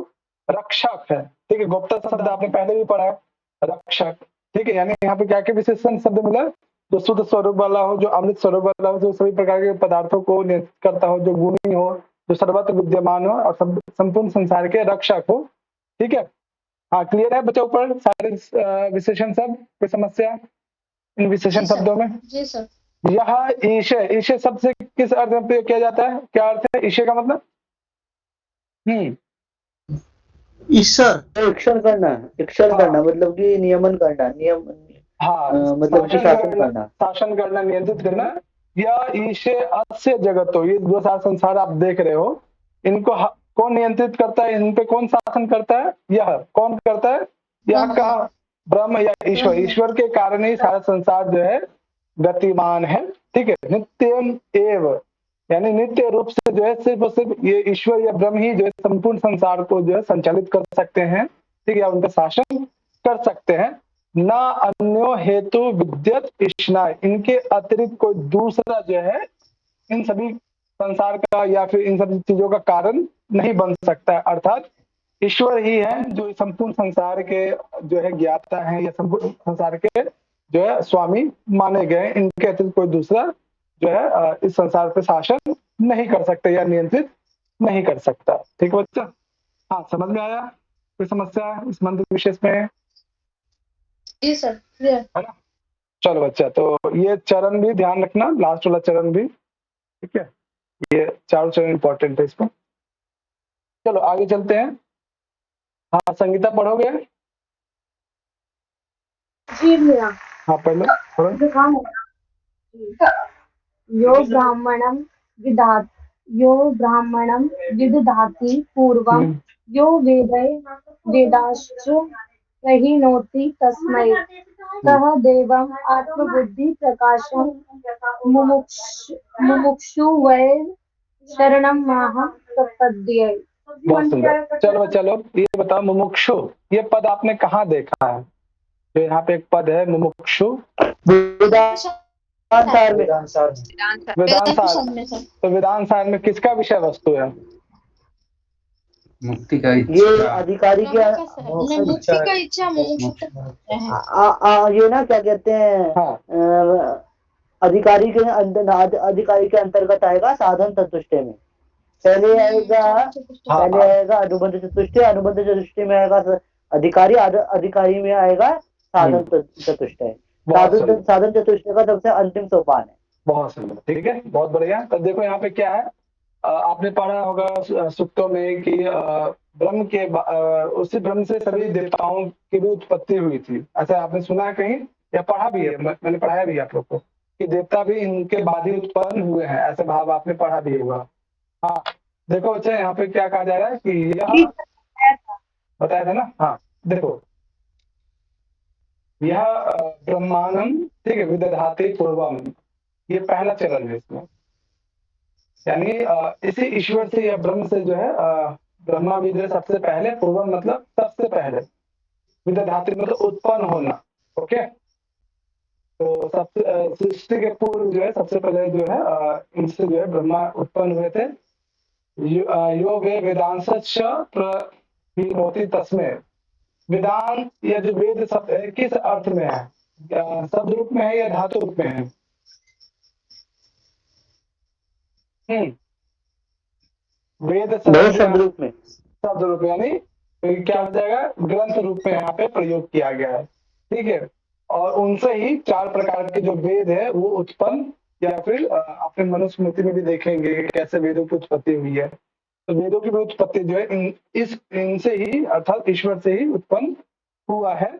रक्षक है, ठीक है। गोप्ता शब्द आपने पहले भी पढ़ा है, रक्षक, ठीक है, यानी यहाँ पे क्या क्या विशेषण शब्द मिला? जो शुद्ध स्वरूप वाला हो, जो अमृत स्वरूप वाला हो, जो सभी प्रकार के पदार्थों को नियंत्रित करता हो, जो गुणी हो, जो सर्वत्र विद्यमान हो और संपूर्ण संसार के रक्षक हो, ठीक है। हाँ, क्लियर है बच्चों ऊपर सारे विशेषण सब? कोई समस्या इन विशेषण शब्दों में? जी सर। यह ईशे शब्द से किस अर्थ में प्रयोग किया जाता है? क्या अर्थ है ईशे का मतलब? ईश्वर, इक्षण करना मतलब कि नियमन करना, हाँ, मतलब कि शासन करना, नियंत्रित करना। या ईशे अस्य जगतो, ये जो सारा संसार आप देख रहे हो, इनको कौन नियंत्रित करता है? इन पे कौन शासन करता है? यह कौन करता है? यह का ब्रह्म या ईश्वर। ईश्वर के कारण ही सारा संसार जो है गतिमान है, ठीक है। नित्यम एव, यानी नित्य रूप से जो है सिर्फ और सिर्फ ये ईश्वर या ब्रह्म ही जो है संपूर्ण संसार को जो है संचालित कर सकते हैं, ठीक है, या उनका शासन कर सकते हैं। ना अन्यो हेतु विद्यत इष्णा, इनके अतिरिक्त कोई दूसरा जो है इन सभी संसार का या फिर इन सभी चीजों का कारण नहीं बन सकता। अर्थात ईश्वर ही है जो संपूर्ण संसार के जो है ज्ञाता है, या संपूर्ण संसार के जो है स्वामी माने गए। इनके अतिरिक्त कोई दूसरा जो है इस संसार पे शासन नहीं कर सकता या नियंत्रित नहीं कर सकता। ठीक है बच्चा? हाँ, समझ में आया? कोई समस्या इस मंत्र विशेष में? जी सर, क्लियर। है ना? चलो बच्चा, तो ये चरण भी ध्यान रखना, लास्ट वाला चरण भी, ठीक है। ये चारों चरण इंपॉर्टेंट है इसमें। चलो आगे चलते हैं। हाँ संगीता पढ़ोगे? जी भैया। हाँ पढ़ लो, पढ़ो। यो ब्राह्मणं विदधाति पूर्वं यो वेदाश्च प्रहिणोति तस्मै सः देवम् आत्मबुद्धि प्रकाशं मुमुक्षु वै शरणं माह प्रपद्ये। बहुत सुंदर। चलो चलो ये बताओ, मुमुक्षु ये पद आपने कहाँ देखा है? तो यहाँ पे एक पद है मुमुक्षु, वेदांत सार में। वेदांत सार। तो वेदांत सार में किसका विषय वस्तु है? मुक्ति का ये इच्छा। अधिकारी के मुक्ति का इच्छा मुमुक्षु ये ना क्या कहते हैं, हाँ। अधिकारी के अंतर्गत आएगा साधन चतुष्टय में। पहले आएगा अनुबंध चतुष्टय, अनुबंध चतुष्टय में आएगा अधिकारी, अधिकारी में आएगा साधन चतुष्टय। साधन चतुष्टय का सबसे अंतिम सोपान है। बहुत सुंदर, ठीक है, बहुत बढ़िया। तो देखो यहाँ पे क्या है, आपने पढ़ा होगा सूक्तों में कि ब्रह्म के उसी ब्रह्म से सभी देवताओं की भी उत्पत्ति हुई थी। ऐसा आपने सुना है कहीं या पढ़ा भी है? मैंने पढ़ाया भी आप लोग को कि देवता भी इनके बाद ही उत्पन्न हुए हैं, ऐसे भाव आपने पढ़ा भी होगा। हाँ देखो बच्चे, यहाँ पे क्या कहा जा रहा है कि यह बताया था ना। हाँ देखो, यह ब्रह्मांडम, ठीक है, विदधाति पूर्वम, ये पहला चरण है इसमें। यानी इसी ईश्वर से या ब्रह्म से जो है ब्रह्मा विद्य सबसे पहले, पूर्वम मतलब सबसे पहले, विदधाति मतलब उत्पन्न होना। ओके, तो सबसे सृष्टि के पूर्व जो है सबसे पहले जो है इनसे जो है ब्रह्मा उत्पन्न हुए थे। यो वे वेदांश प्रहिणोति तस्मै। वेदांत या जो वेद शब्द है किस अर्थ में है? शब्द रूप में है या धातु रूप में है? वेद शब्द रूप में, शब्द रूप यानी क्या हो जाएगा, ग्रंथ रूप में यहाँ पे प्रयोग किया गया है, ठीक है। और उनसे ही चार प्रकार के जो वेद है वो उत्पन्न, या फिर अपने मनुस्मृति में भी देखेंगे कैसे वेदों की उत्पत्ति हुई है। तो वेदों की भी उत्पत्ति जो है इनसे ही, अर्थात ईश्वर से ही उत्पन्न हुआ है।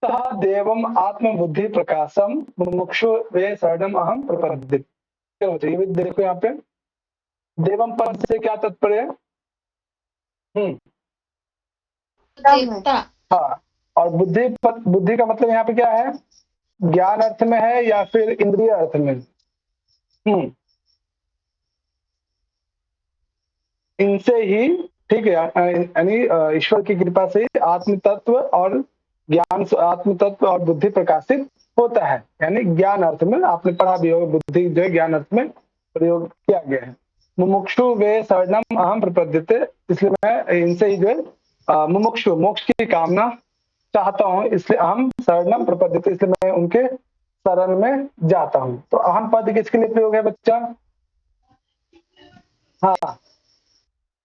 सः देवम आत्मबुद्धि प्रकाशम मुमुक्षु वे शरणम अहम प्रपद्ये। चलो ये भी देखो यहाँ पे, देवम पद से क्या तात्पर्य है? देवता। हाँ, और बुद्धि का मतलब यहाँ पे क्या है? ज्ञान अर्थ में है या फिर इंद्रिय अर्थ में? इनसे ही, ठीक है, यानी ईश्वर की कृपा से आत्म तत्व और ज्ञान, आत्म तत्व और बुद्धि प्रकाशित होता है। यानी ज्ञान अर्थ में आपने पढ़ा भी होगा, बुद्धि जो है ज्ञान अर्थ में प्रयोग किया गया है। मुमुक्षु वे शरणम अहम प्रपद्यते, इसलिए मैं इनसे ही जो है मुमुक्षु मोक्ष की कामना चाहता हूँ, इसलिए अहम शरणम प्रपद्यते, इसलिए मैं उनके शरण में जाता हूँ। तो अहम पद किसके लिए प्रयोग है बच्चा? हाँ,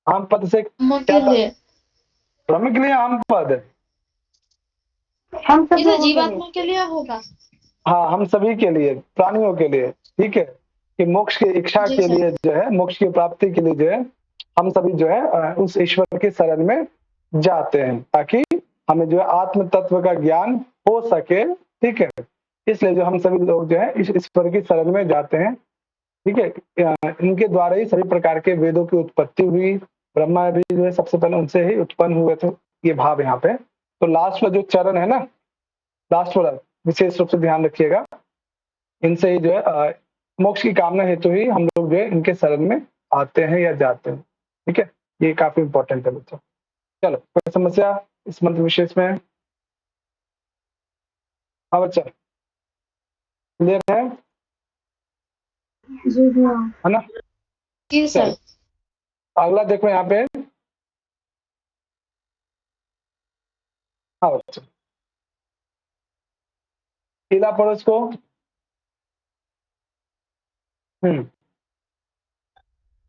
अहम पद से ब्रह्म के लिए, ब्रह्म के लिए अहम पद है। हम सब इधर जीवात्मा के लिए होगा। हाँ, हम सभी के लिए, प्राणियों के लिए, ठीक है, कि मोक्ष की इच्छा के लिए जो है, मोक्ष की प्राप्ति के लिए जो है, हम सभी जो है उस ईश्वर के शरण में जाते हैं, ताकि हमें जो है आत्म तत्व का ज्ञान हो सके, ठीक है। इसलिए जो हम सभी लोग जो है इस ईश्वर की शरण में जाते हैं, ठीक है। इनके द्वारा ही सभी प्रकार के वेदों की उत्पत्ति हुई। ब्रह्मा भी जो है सबसे पहले उनसे ही उत्पन्न हुए थे, ये भाव यहाँ पे। तो लास्ट वाला जो चरण है ना, लास्ट वाला विशेष रूप से ध्यान रखिएगा, इनसे ही जो है मोक्ष की कामना हेतु ही हम लोग जो है इनके शरण में आते हैं या जाते हैं, ठीक है। ये काफी इंपॉर्टेंट है बच्चों। चलो, कोई समस्या इस मंत्र विशेष में? हाँ बच्चा, क्लियर है? है ना? जी सर। अगला देखो यहाँ पे, हाँ बच्चा, पीला पढ़ो इसको।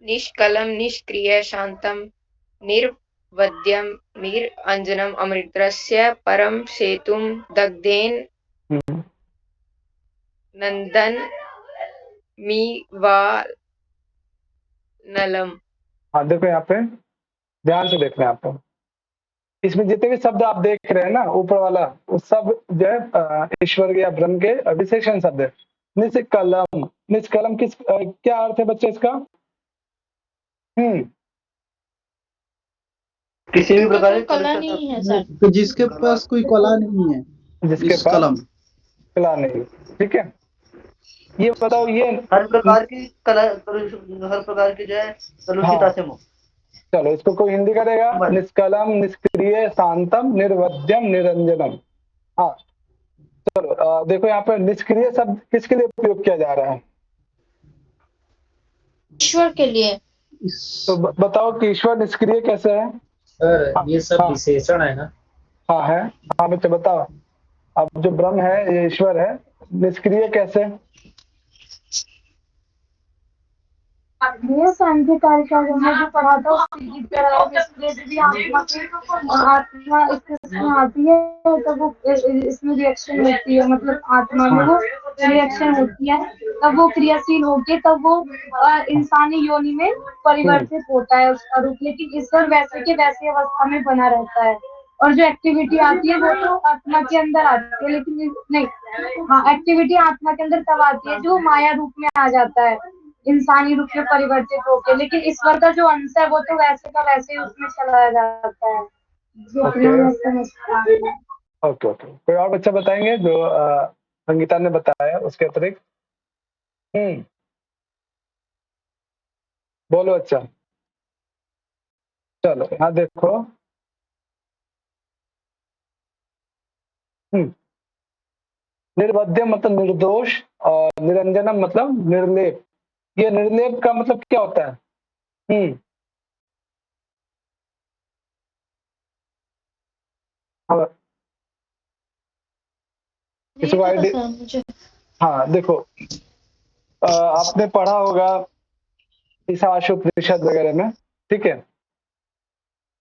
निष्कलम निष्क्रिय शांतम निर्वध्यम निरंजनम अमृतस्य परम सेतुम दग्धेन नंदन मी वा नलम। हाँ देखो यहाँ पे ध्यान से देखना है आपको। इसमें जितने भी शब्द आप देख रहे हैं ना ऊपर वाला, वो सब जो है ईश्वर या ब्रह्म के विशेषण शब्द है। निष्कलम, निष्कलम क्या अर्थ है बच्चे इसका? किसी भी प्रकार कोई की कला परीक्षा नहीं है सर। तो जिसके पास कोई कला नहीं है, जिसके पास निष्कलम। कला नहीं, ठीक है। ये बताओ, ये हर प्रकार की कला, हर प्रकार की जो है कलुषिता से मुक्त। चलो इसको कोई हिंदी करेगा। बस। निष्कलम, निष्क्रिय, शांतम, निर्वध्यम, निरंजनम। हाँ चलो देखो यहाँ पे निष्क्रिय शब्द किसके लिए उपयोग किया जा रहा है? ईश्वर के लिए। तो बताओ कि ईश्वर निष्क्रिय कैसे है? सर ये सब हाँ। विशेषण है ना। हाँ है। हाँ बच्चे बताओ, अब जो ब्रह्म है ये ईश्वर है, निष्क्रिय कैसे? ये सांख्य कारिका में जो पढ़ा था उसकी तरह भी आत्मा आत्मा इसमें आती है तब वो इसमें रिएक्शन होती है, मतलब आत्मा में वो रिएक्शन होती है, तब वो क्रियाशील होके तब वो इंसानी योनि में परिवर्तित होता है उसका रूप। लेकिन ईश्वर वैसे के वैसे अवस्था में बना रहता है, और जो एक्टिविटी आती है वो तो आत्मा के अंदर आती है, लेकिन नहीं, हाँ एक्टिविटी आत्मा के अंदर तब आती है जो माया रूप में आ जाता है, इंसानी रूप में परिवर्तित होकर। लेकिन ईश्वर का जो अंश है वो तो वैसे का वैसे ही उसमें चला जाता है, जो ओके मैं समझता हूँ। Okay okay. कोई और बच्चा बताएंगे जो संगीता ने बताया उसके अतिरिक्त? बोलो अच्छा। चलो यहाँ देखो, निर्वध्यम मतलब निर्दोष, और निरंजनम मतलब निर्लेप। ये निर्लेप का मतलब क्या होता है? हाँ, इसको नहीं पता आईडी। सर मुझे। हाँ देखो, आपने पढ़ा होगा ईशावास्योपनिषद वगैरह में, ठीक है।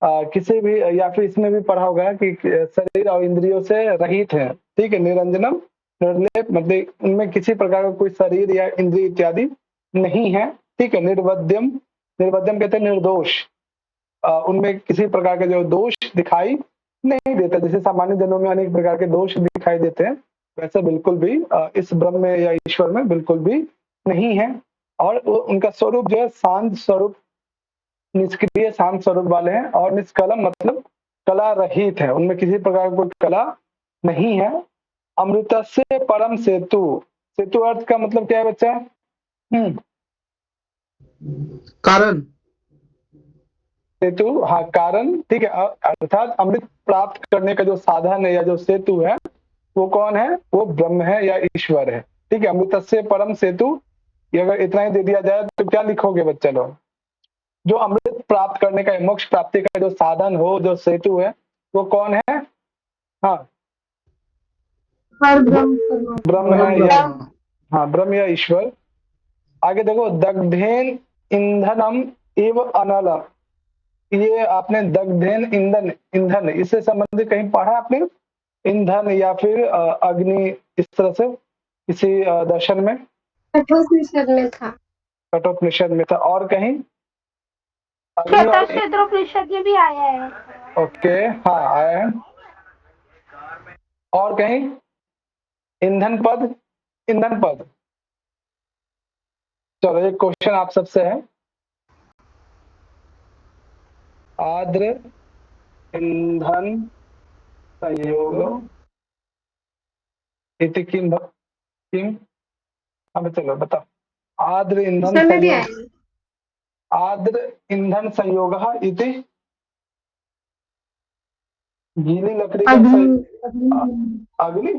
किसी भी या फिर इसमें भी पढ़ा होगा कि शरीर और इंद्रियों से रहित है, ठीक है। निरंजनम निर्लेप मतलब उनमें किसी प्रकार का कोई शरीर या इंद्रिय इत्यादि नहीं है, ठीक है। निर्वध्यम, निर्वध्यम कहते हैं निर्दोष, उनमें किसी प्रकार के जो दोष दिखाई नहीं देता। जैसे सामान्य जनों में अनेक प्रकार के दोष दिखाई देते हैं, वैसे बिल्कुल भी इस ब्रह्म में या ईश्वर में बिल्कुल भी नहीं है। और उनका स्वरूप जो है शांत स्वरूप, निष्क्रिय शांत स्वरूप वाले हैं। और निष्कलम मतलब कला रहित है, उनमें किसी प्रकार की कोई कला नहीं है। अमृत से परम सेतु, सेतु अर्थ का मतलब क्या है बच्चा? कारण, सेतु, हाँ कारण, ठीक है। अर्थात अमृत प्राप्त करने का जो साधन है या जो सेतु है वो कौन है? वो ब्रह्म है या ईश्वर है, ठीक है। अमृत से परम सेतु, ये अगर इतना ही दे दिया जाए तो क्या लिखोगे बच्चा लोग? जो अमृत प्राप्त करने का, मोक्ष प्राप्ति का जो साधन हो, जो सेतु है, वो कौन है? हाँ ब्रह्म है या, हाँ ब्रह्म या ईश्वर। आगे देखो, दग्धेन ईंधनम एव अनलम। ये आपने दग्धेन ईंधन, ईंधन इससे संबंधित कहीं पढ़ा आपने? ईंधन या फिर अग्नि, इस तरह से किसी दर्शन में? कठोपनिषद में था। कठोपनिषद में था। और कहीं? अग्नि और क्षेत्रोपनिषद में भी आया है। ओके, हाँ आया है। और कहीं? ईंधन पद, ईंधन पद। चलो एक क्वेश्चन आप सबसे है, आद्र ईंधन संयोग इति किम किम? अब चलो बताओ, आद्र ईंधन संयोग, आद्र ईंधन संयोग इति, गीली लकड़ी का अग्नि,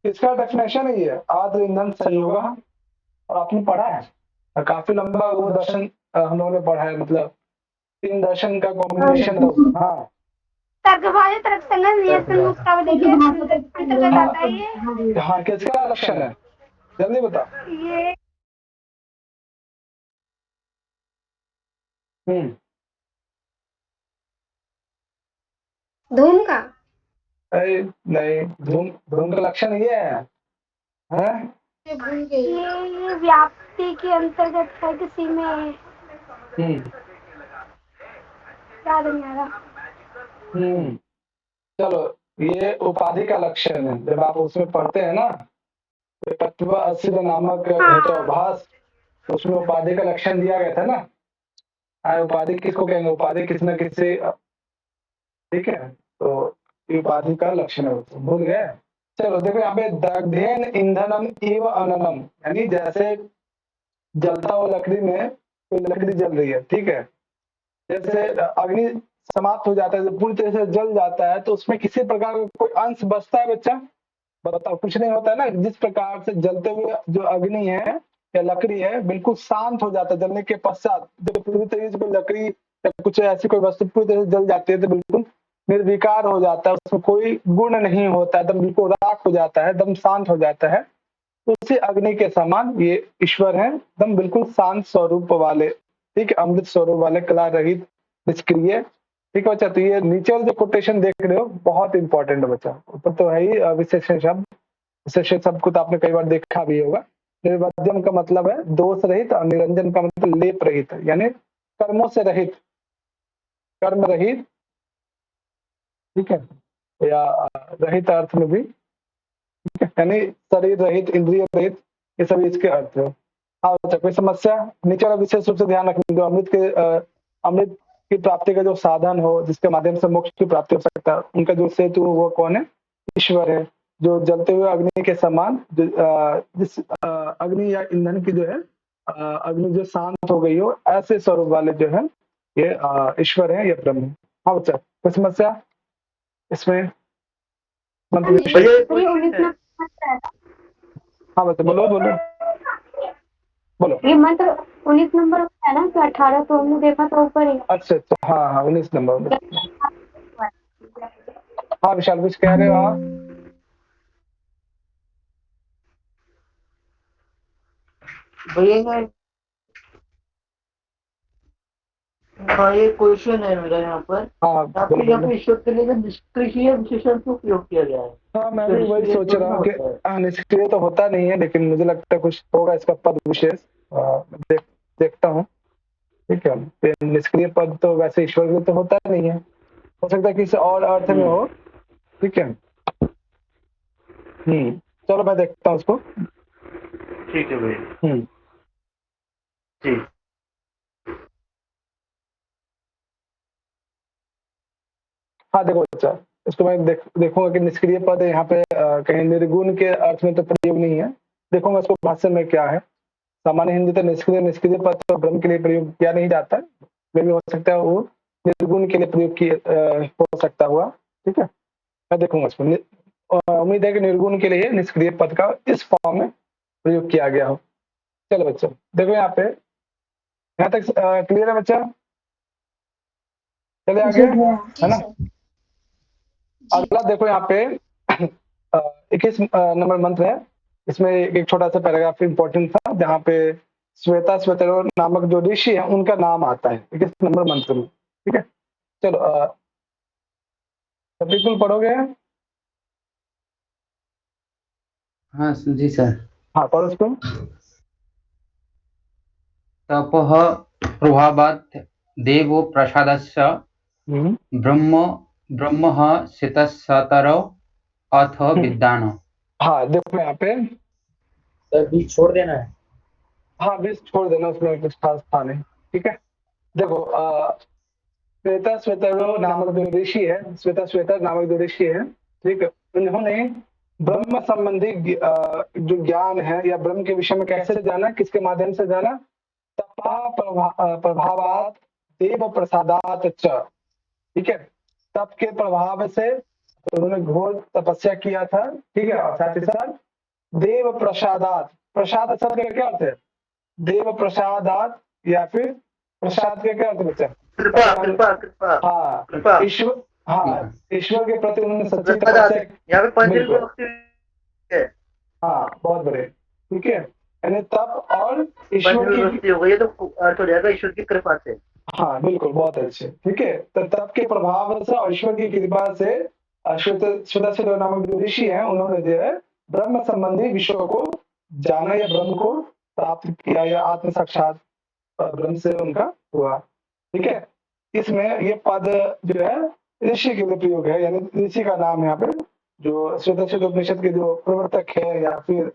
किसका डेफिनेशन है ये? आद्र ईंधन संयोग। और आपने पढ़ा है, और काफी लंबा वो दर्शन हम लोगों ने पढ़ा है, मतलब तीन दर्शन का कॉम्बिनेशन था। हाँ हाँ, किसका लक्षण है? जल्दी बताओ। ये धूम का नहीं, धूम धूम का लक्षण ये है, हैं? मैं भूल गई। ये व्याप्ति के अंतर्गत है किसी में, याद नहीं आ रहा। चलो, ये उपाधि का लक्षण है। जब आप उसमें पढ़ते हैं ना, तत्व असिद्ध नामक हेतुभास, तो उसमें उपाधि का लक्षण दिया गया था ना। उपाधि किसको कहेंगे? उपाधि किसी न किसी, ठीक है, तो ये उपाधि का लक्षण है, भूल गए। चलो देखो यहाँ पे दग्धेन ईंधनम इव अननम, यानी जैसे जलता हुआ लकड़ी में कोई लकड़ी जल रही है, ठीक है, जैसे अग्नि समाप्त हो जाता है, जब पूरी तरह से जल जाता है तो उसमें किसी प्रकार का कोई अंश बचता है बच्चा? बताओ, कुछ नहीं होता है ना। जिस प्रकार से जलते हुए जो अग्नि है या लकड़ी है बिल्कुल शांत हो जाता है जलने के पश्चात, जब पूरी तरीके से कोई लकड़ी या कुछ ऐसी कोई वस्तु पूरी तरह से जल जाती है तो बिल्कुल निर्विकार हो जाता है, उसमें कोई गुण नहीं होता है, एकदम बिल्कुल राख हो जाता है, एकदम शांत हो जाता है। तो उसी अग्नि के समान ये ईश्वर है, एकदम बिल्कुल शांत स्वरूप वाले, ठीक है, अमृत स्वरूप वाले, कला रहित, निष्क्रिय, ठीक है बच्चा। तो ये नीचे वाले जो कोटेशन देख रहे हो बहुत इंपॉर्टेंट है बच्चा। ऊपर तो है ही विशेषण शब्द, विशेषण शब्द को तो आपने कई बार देखा भी होगा। निर्वध्यम का मतलब है दोष रहित, और निरंजन का मतलब लेप रहित, यानी कर्मों से रहित, कर्म रहित, ठीक है, या रहित अर्थ में भी, ठीक है, यानी शरीर रहित, इंद्रिय रहित, ये सभी इसके अर्थ है। हाँ बच्चा, कोई समस्या? नीचे वाला विशेष रूप से ध्यान रखने दो। अमृत की प्राप्ति का जो साधन हो, जिसके माध्यम से मोक्ष की प्राप्ति हो सकता है, उनका जो सेतु वो कौन है? ईश्वर है, जो जलते हुए अग्नि के समान, जिस अग्नि या ईंधन की जो है अग्नि जो शांत हो गई हो, ऐसे स्वरूप वाले जो है ये ईश्वर है, ये ब्रह्म है। हाँ बच्चा, कोई समस्या इसमें? हाँ बच्चा, बोलो बोलो बोलो। ये मंत्र 19 नंबर है ना, तो 18 तो हमने देखा तो ऊपर ही। अच्छा अच्छा, हाँ हाँ 19 नंबर। हाँ विशाल, कुछ कह रहे हो आप? भैया हाँ, ये क्वेश्चन है मेरा यहाँ पर। हाँ, आपके यहाँ पे ईश्वर के लिए निष्क्रिय विशेषण क्यों प्रयोग किया गया है? हाँ मैं भी वही सोच रहा हूँ कि निष्क्रिय तो होता नहीं है, लेकिन मुझे लगता है कुछ होगा इसका पद विशेष। देखता हूँ, ठीक है। निष्क्रिय पद तो वैसे ईश्वर के तो होता नहीं है, हो सकता है किसी और अर्थ में हो, ठीक है। चलो मैं देखता हूँ उसको। ठीक है भैया। ठीक। हाँ देखो अच्छा, इसको मैं देखूंगा कि निष्क्रिय पद यहाँ पे कहीं निर्गुण के अर्थ में तो प्रयोग नहीं है। देखूंगा इसको भाष्य में क्या है। सामान्य हिंदी तो निष्क्रिय पद तो ब्रह्म के लिए प्रयोग किया नहीं जाता है, वे भी हो सकता है वो निर्गुण के लिए प्रयोग हो सकता हुआ, ठीक है। मैं देखूंगा इसको, उम्मीद है कि निर्गुण के लिए निष्क्रिय पद का इस फॉर्म में प्रयोग किया गया हो। चलो बच्चों देखो यहाँ पे, यहाँ तक क्लियर है बच्चा? चले आगे, है ना। अगला देखो यहाँ पे 21 नंबर मंत्र है। इसमें एक छोटा सा पैराग्राफ इंपॉर्टेंट था, जहाँ पे श्वेता श्वेतरो नामक जो ऋषि है उनका नाम आता है 21 नंबर मंत्र में, ठीक है। चलो सब बिल्कुल पढ़ोगे? हाँ जी सर। हाँ पढ़ो उसको। तपः प्रभावात् देवो प्रसादस्य ब्रह्म सितस्तरो अथ विद्वान। हाँ देखो यहाँ पे सर बीच छोड़ देना है। हाँ बीच छोड़ देना, उसमें कुछ खास था नहीं, ठीक है। देखो श्वेता श्वेतरो नामक जो ऋषि है, श्वेता नामक जो ऋषि है, ठीक है, उन्होंने ब्रह्म संबंधी जो ज्ञान है या ब्रह्म के विषय में कैसे जाना, किसके माध्यम से जाना? तपा प्रभावात देव प्रसादात च, ठीक है। तप के प्रभाव से उन्होंने घोर तपस्या किया था, ठीक है। और साथ ही साथ देव प्रसादात, प्रसाद शब्द का क्या अर्थ है? देव प्रसादात, या फिर प्रसाद का क्या अर्थ बच्चा? कृपा कृपा कृपा। हाँ ईश्वर, हाँ ईश्वर के प्रति उन्होंने सच्ची तपस्या। यहाँ पे पंचविभक्ति है। हाँ बहुत बड़े, ठीक है। यानी तप और ईश्वर की हो गई, तो अर्थ हो जाएगा ईश्वर की कृपा से। हाँ बिल्कुल, बहुत अच्छे, ठीक है। तो तप के प्रभाव से और ईश्वर की कृपा से श्वेताश्वतर नामक जो ऋषि हैं उन्होंने जो है ब्रह्म संबंधी विषयों को जाना या ब्रह्म को प्राप्त किया या आत्म साक्षात ब्रह्म से उनका हुआ। ठीक है, इसमें ये पद जो है ऋषि के लिए प्रयोग है, यानी ऋषि का नाम यहाँ पे जो श्वेताश्वतर उपनिषद के जो प्रवर्तक है या फिर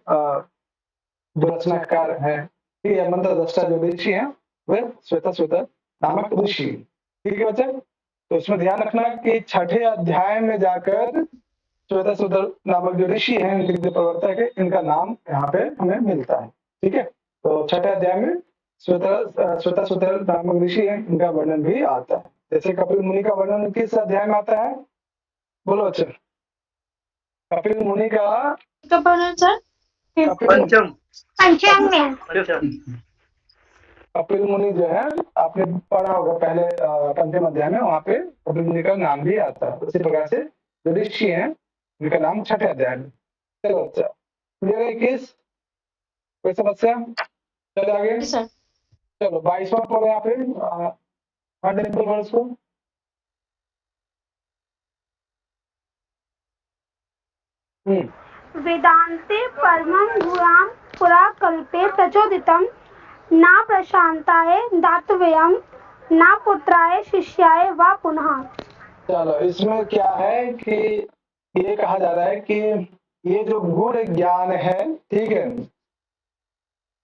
जो रचनाकार है, ठीक है, मंत्र दृष्टा जो ऋषि है वे श्वेताश्वतर नामक ऋषि। ठीक है बच्चे, तो इसमें ध्यान रखना कि छठे अध्याय में जाकर श्वेताश्वतर नामक जो ऋषि हैं, इनके जो प्रवर्तक है, इनका नाम यहाँ पे हमें मिलता है। ठीक है, तो छठे अध्याय में श्वेताश्वतर नामक ऋषि है, इनका वर्णन भी आता है। जैसे कपिल मुनि का वर्णन किस अध्याय में आता है, बोलो बच्चे? कपिल मुनि का वर्णन सर पंचम कपिल मुनि जो है आपने पढ़ा होगा पहले पंचम अध्याय में, वहां पे कपिल मुनि का नाम भी आता है। उसी प्रकार से जो ऋषि हैं उनका नाम छठे अध्याय में। चलो अच्छा, क्लियर है? किस कोई समस्या? चलो आगे, सर। चलो 22वां पढ़ो यहाँ पे फंडामेंटल वर्ड्स को। वेदांते परमं गुणां पुरा कल्पे प्रचोदितं ना प्रशांताय दातव्यम ना पुत्राय शिष्याय वा पुनः। चलो इसमें क्या है कि ये कहा जा रहा है कि ये जो गुण ज्ञान है, ठीक है,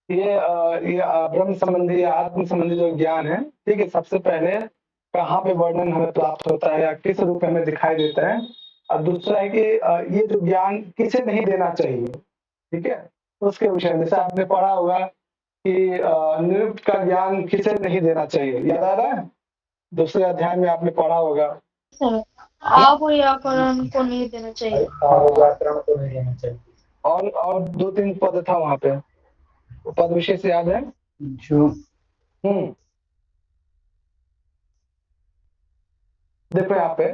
ये ब्रह्म संबंधी आत्म संबंधी जो ज्ञान है, ठीक है, सबसे पहले कहाँ पे वर्णन हमें प्राप्त होता है या किस रूप में हमें दिखाई देता है, और दूसरा है कि ये जो ज्ञान किसे नहीं देना चाहिए। ठीक है, उसके विषय में जैसे आपने पढ़ा होगा कि निरुक्त का ज्ञान किसे नहीं देना चाहिए, याद आ रहा है? दूसरे अध्याय में आपने पढ़ा होगा सर, अव्याकरण को नहीं देना चाहिए, व्याकरण को नहीं देना चाहिए, और 2-3 पद था वहां पे, वो पद विशेष याद है जो देखो यहाँ पे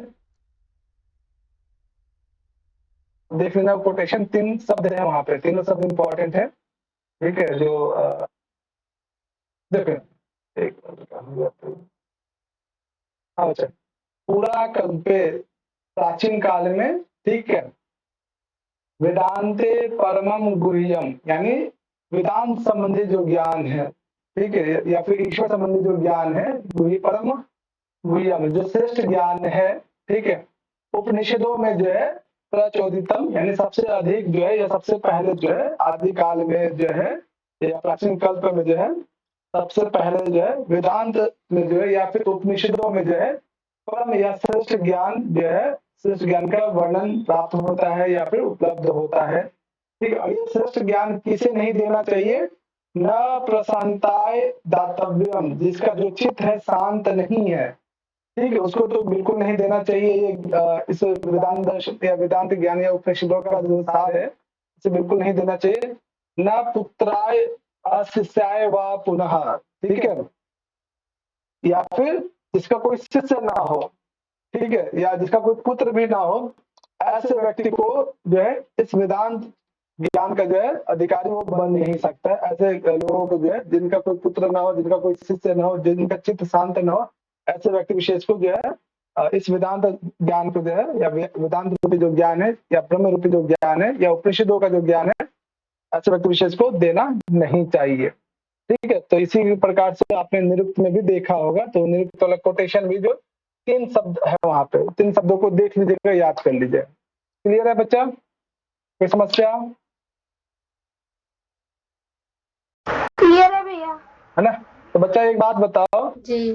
देख लेना, कोटेशन 3 शब्द है वहां पे, तीनों शब्द इंपॉर्टेंट है। ठीक है, जो देखो एक हाँ बच्चा, पूरा कल्पे प्राचीन काल में, ठीक है, वेदांते परमम गुह्यम, यानी वेदांत संबंधी जो ज्ञान है, ठीक है, या फिर ईश्वर संबंधी जो ज्ञान है, गुह्य परम गुह्यम जो श्रेष्ठ ज्ञान है, ठीक है, उपनिषदों में जो है प्रचोदितम, यानी सबसे अधिक जो है या सबसे पहले जो है आदि काल में जो है या प्राचीन कल्प में जो है सबसे पहले जो है वेदांत में जो है या फिर उपनिषदों में जो है परम या श्रेष्ठ ज्ञान जो है, श्रेष्ठ ज्ञान का वर्णन प्राप्त होता है या फिर उपलब्ध होता है। ठीक है, और ये श्रेष्ठ ज्ञान किसे नहीं देना चाहिए? न प्रशांताय दातव्यम, जिसका जो चित्त है शांत नहीं है, ठीक है, उसको तो बिल्कुल नहीं देना चाहिए। ये इस वेदांत दर्शन या वेदांत ज्ञान या उपनिषदों का जो सार है, इसे बिल्कुल नहीं देना चाहिए। न पुत्राय अशिष्याय व पुनः, ठीक है, या फिर जिसका कोई शिष्य ना हो, ठीक है, या जिसका कोई पुत्र भी ना हो, ऐसे व्यक्ति को जो है इस वेदांत ज्ञान का जो है अधिकारी वो बन नहीं सकता। ऐसे लोगों को जो है जिनका कोई पुत्र ना हो, जिनका कोई शिष्य ना हो, जिनका चित्त शांत ना हो, ऐसे व्यक्ति विशेष को जो है इस वेदांत ज्ञान को जो है या वेदांत रूपी जो ज्ञान है या ब्रह्म रूपी जो ज्ञान है या उपनिषदों का जो ज्ञान है, ऐसे व्यक्ति विशेष को देना नहीं चाहिए। ठीक है, तो इसी प्रकार से आपने निरुक्त में भी देखा होगा, तो निरुक्त वाला कोटेशन भी जो 3 शब्द है वहां पे, 3 शब्दों को देख लीजिएगा, याद कर लीजिएगा। क्लियर है बच्चा? कोई समस्या क्लियर है भैया? है ना? तो बच्चा एक बात बताओ जी,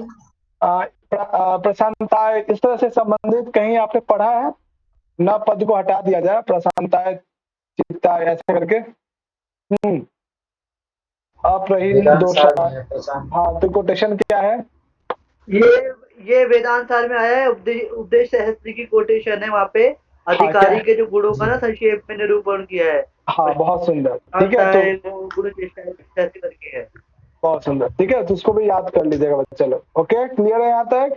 प्रशांताय इस तरह से संबंधित कहीं आपने पढ़ा है? न पद को हटा दिया जाए, प्रशांताय चित्ताय ऐसे करके। अप्रहीन दोषा, हाँ, तो कोटेशन क्या है? ये वेदांत सार में आया है, उपदेश सहस्त्र की कोटेशन है, वहाँ पे अधिकारी के जो गुणों का ना संक्षेप में निरूपण किया है। हाँ, बहुत सुंदर। ठीक है, तो गुण चेष्टा करके है, बहुत सुंदर। ठीक है, तो उसको भी याद कर लीजिएगा बच्चे लोग। ओके, क्लियर है यहाँ तक?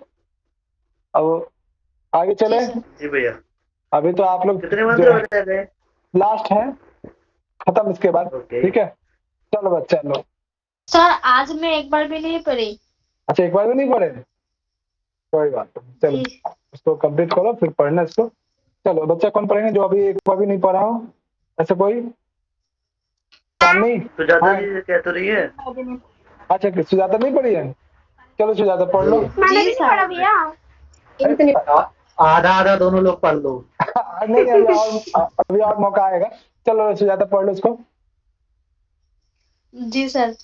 अब आगे चले। जी भैया, अभी तो आप लोग कितने मंत्र बताए गए? लास्ट है, खत्म इसके बाद। ठीक है, चलो बच्चा लोग। सर आज मैं एक बार भी नहीं पढ़ी। अच्छा, एक बार भी नहीं पढ़े? कोई बात नहीं, चलो इसको कंप्लीट करो, फिर पढ़ना इसको। चलो बच्चा कौन पढ़ेंगे जो अभी एक बार भी नहीं पढ़ा हो, ऐसा कोई नहीं? सुजाता जी कह तो रही है। अच्छा सुजाता नहीं पढ़ी है, चलो सुजाता पढ़ लो। मैंने भी नहीं पढ़ा भैया। आधा आधा दोनों लोग पढ़ लो। नहीं अभी और मौका आएगा। चलो सुजाता पढ़ लो इसको। जी सर।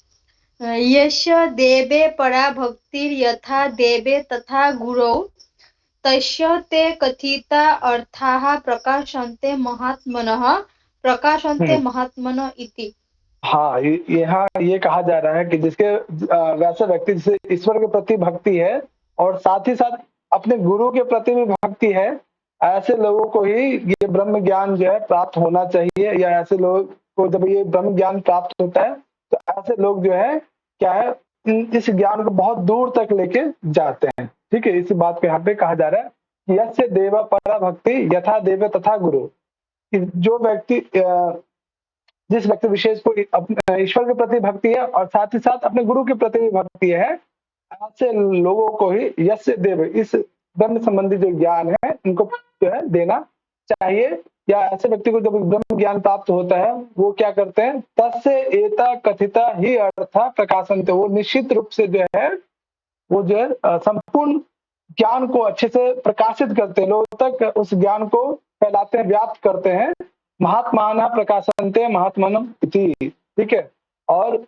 यश देवे परा भक्तिर यथा देवे तथा गुरौ तस्य ते कथिता अर्थाः प्रकाशन्ते महात्मनः इति। हाँ यहाँ ये कहा जा रहा है कि जिसके वैसे व्यक्ति जिसे ईश्वर के प्रति भक्ति है और साथ ही साथ अपने गुरु के प्रति भी भक्ति है, ऐसे लोगों को ही ये ब्रह्म ज्ञान जो है प्राप्त होना चाहिए, या ऐसे लोगों को जब ये ब्रह्म ज्ञान प्राप्त होता है तो ऐसे लोग जो है क्या है इस ज्ञान को बहुत दूर तक लेके जाते हैं। ठीक है, इसी बात को यहाँ पे कहा जा रहा है कि यस्य देवा परा भक्ति यथा देव तथा गुरु। जो व्यक्ति जिस व्यक्ति विशेष को ईश्वर के प्रति भक्ति है और साथ ही साथ अपने गुरु के प्रति भी भक्ति है, ऐसे लोगों को ही यस्य देव इस ब्रह्म संबंधी जो ज्ञान है इनको जो है देना चाहिए। या ऐसे व्यक्ति को जब ब्रह्म ज्ञान प्राप्त होता है वो क्या करते हैं, तस्य एता कथिता ही अर्था प्रकाशन्ते, वो निश्चित रूप से जो है वो जो है संपूर्ण ज्ञान को अच्छे से प्रकाशित करते हैं, लोगों तक उस ज्ञान को फैलाते हैं, व्याप्त करते हैं। महात्मानः प्रकाशन्ते महात्मनम् इति। ठीक है, और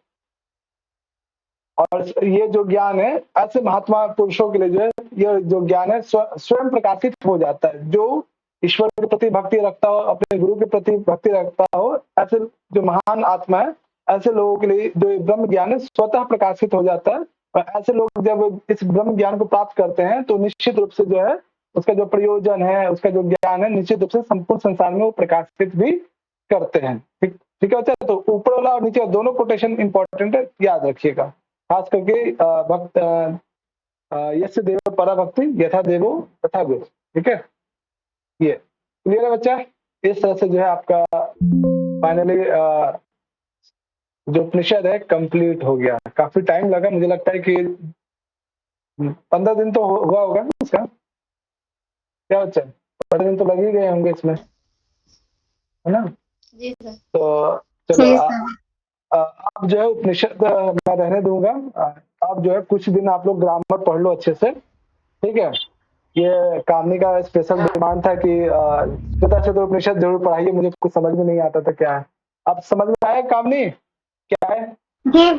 ये जो ज्ञान है ऐसे महात्मा पुरुषों के लिए जो है ये जो ज्ञान है स्वयं प्रकाशित हो जाता है। जो ईश्वर के प्रति भक्ति रखता हो, अपने गुरु के प्रति भक्ति रखता हो, ऐसे जो महान आत्मा है ऐसे लोगों के लिए जो ब्रह्म ज्ञान है स्वतः प्रकाशित हो जाता है। और ऐसे लोग जब इस ब्रह्म ज्ञान को प्राप्त करते हैं तो निश्चित रूप से जो है उसका जो प्रयोजन है, उसका जो ज्ञान है निश्चित रूप से संपूर्ण संसार में वो प्रकाशित भी करते हैं। ठीक है बच्चा, तो ऊपर वाला और नीचे दोनों कोटेशन इंपॉर्टेंट है, याद रखिएगा। खास करके भक्त यस्य देव परा भक्ति यथा देवो तथा गुरु। ठीक है, ये क्लियर है बच्चा। इस तरह से जो है आपका फाइनली जो उपनिषद है कंप्लीट हो गया। काफी टाइम लगा, मुझे लगता है कि 15 दिन तो हुआ होगा इसका, क्या बच्चा 15 दिन तो लग ही गए होंगे इसमें, है ना? जी सर। तो चलो आप जो है उपनिषद मैं रहने दूंगा, आप जो है कुछ दिन आप लोग ग्रामर पढ़ लो अच्छे से। ठीक है, ये कामनी का स्पेशल डिमांड था कि उपनिषद जरूर पढ़ाइए, मुझे कुछ समझ में नहीं आता था क्या है। अब समझ में आया कामनी क्या है? जी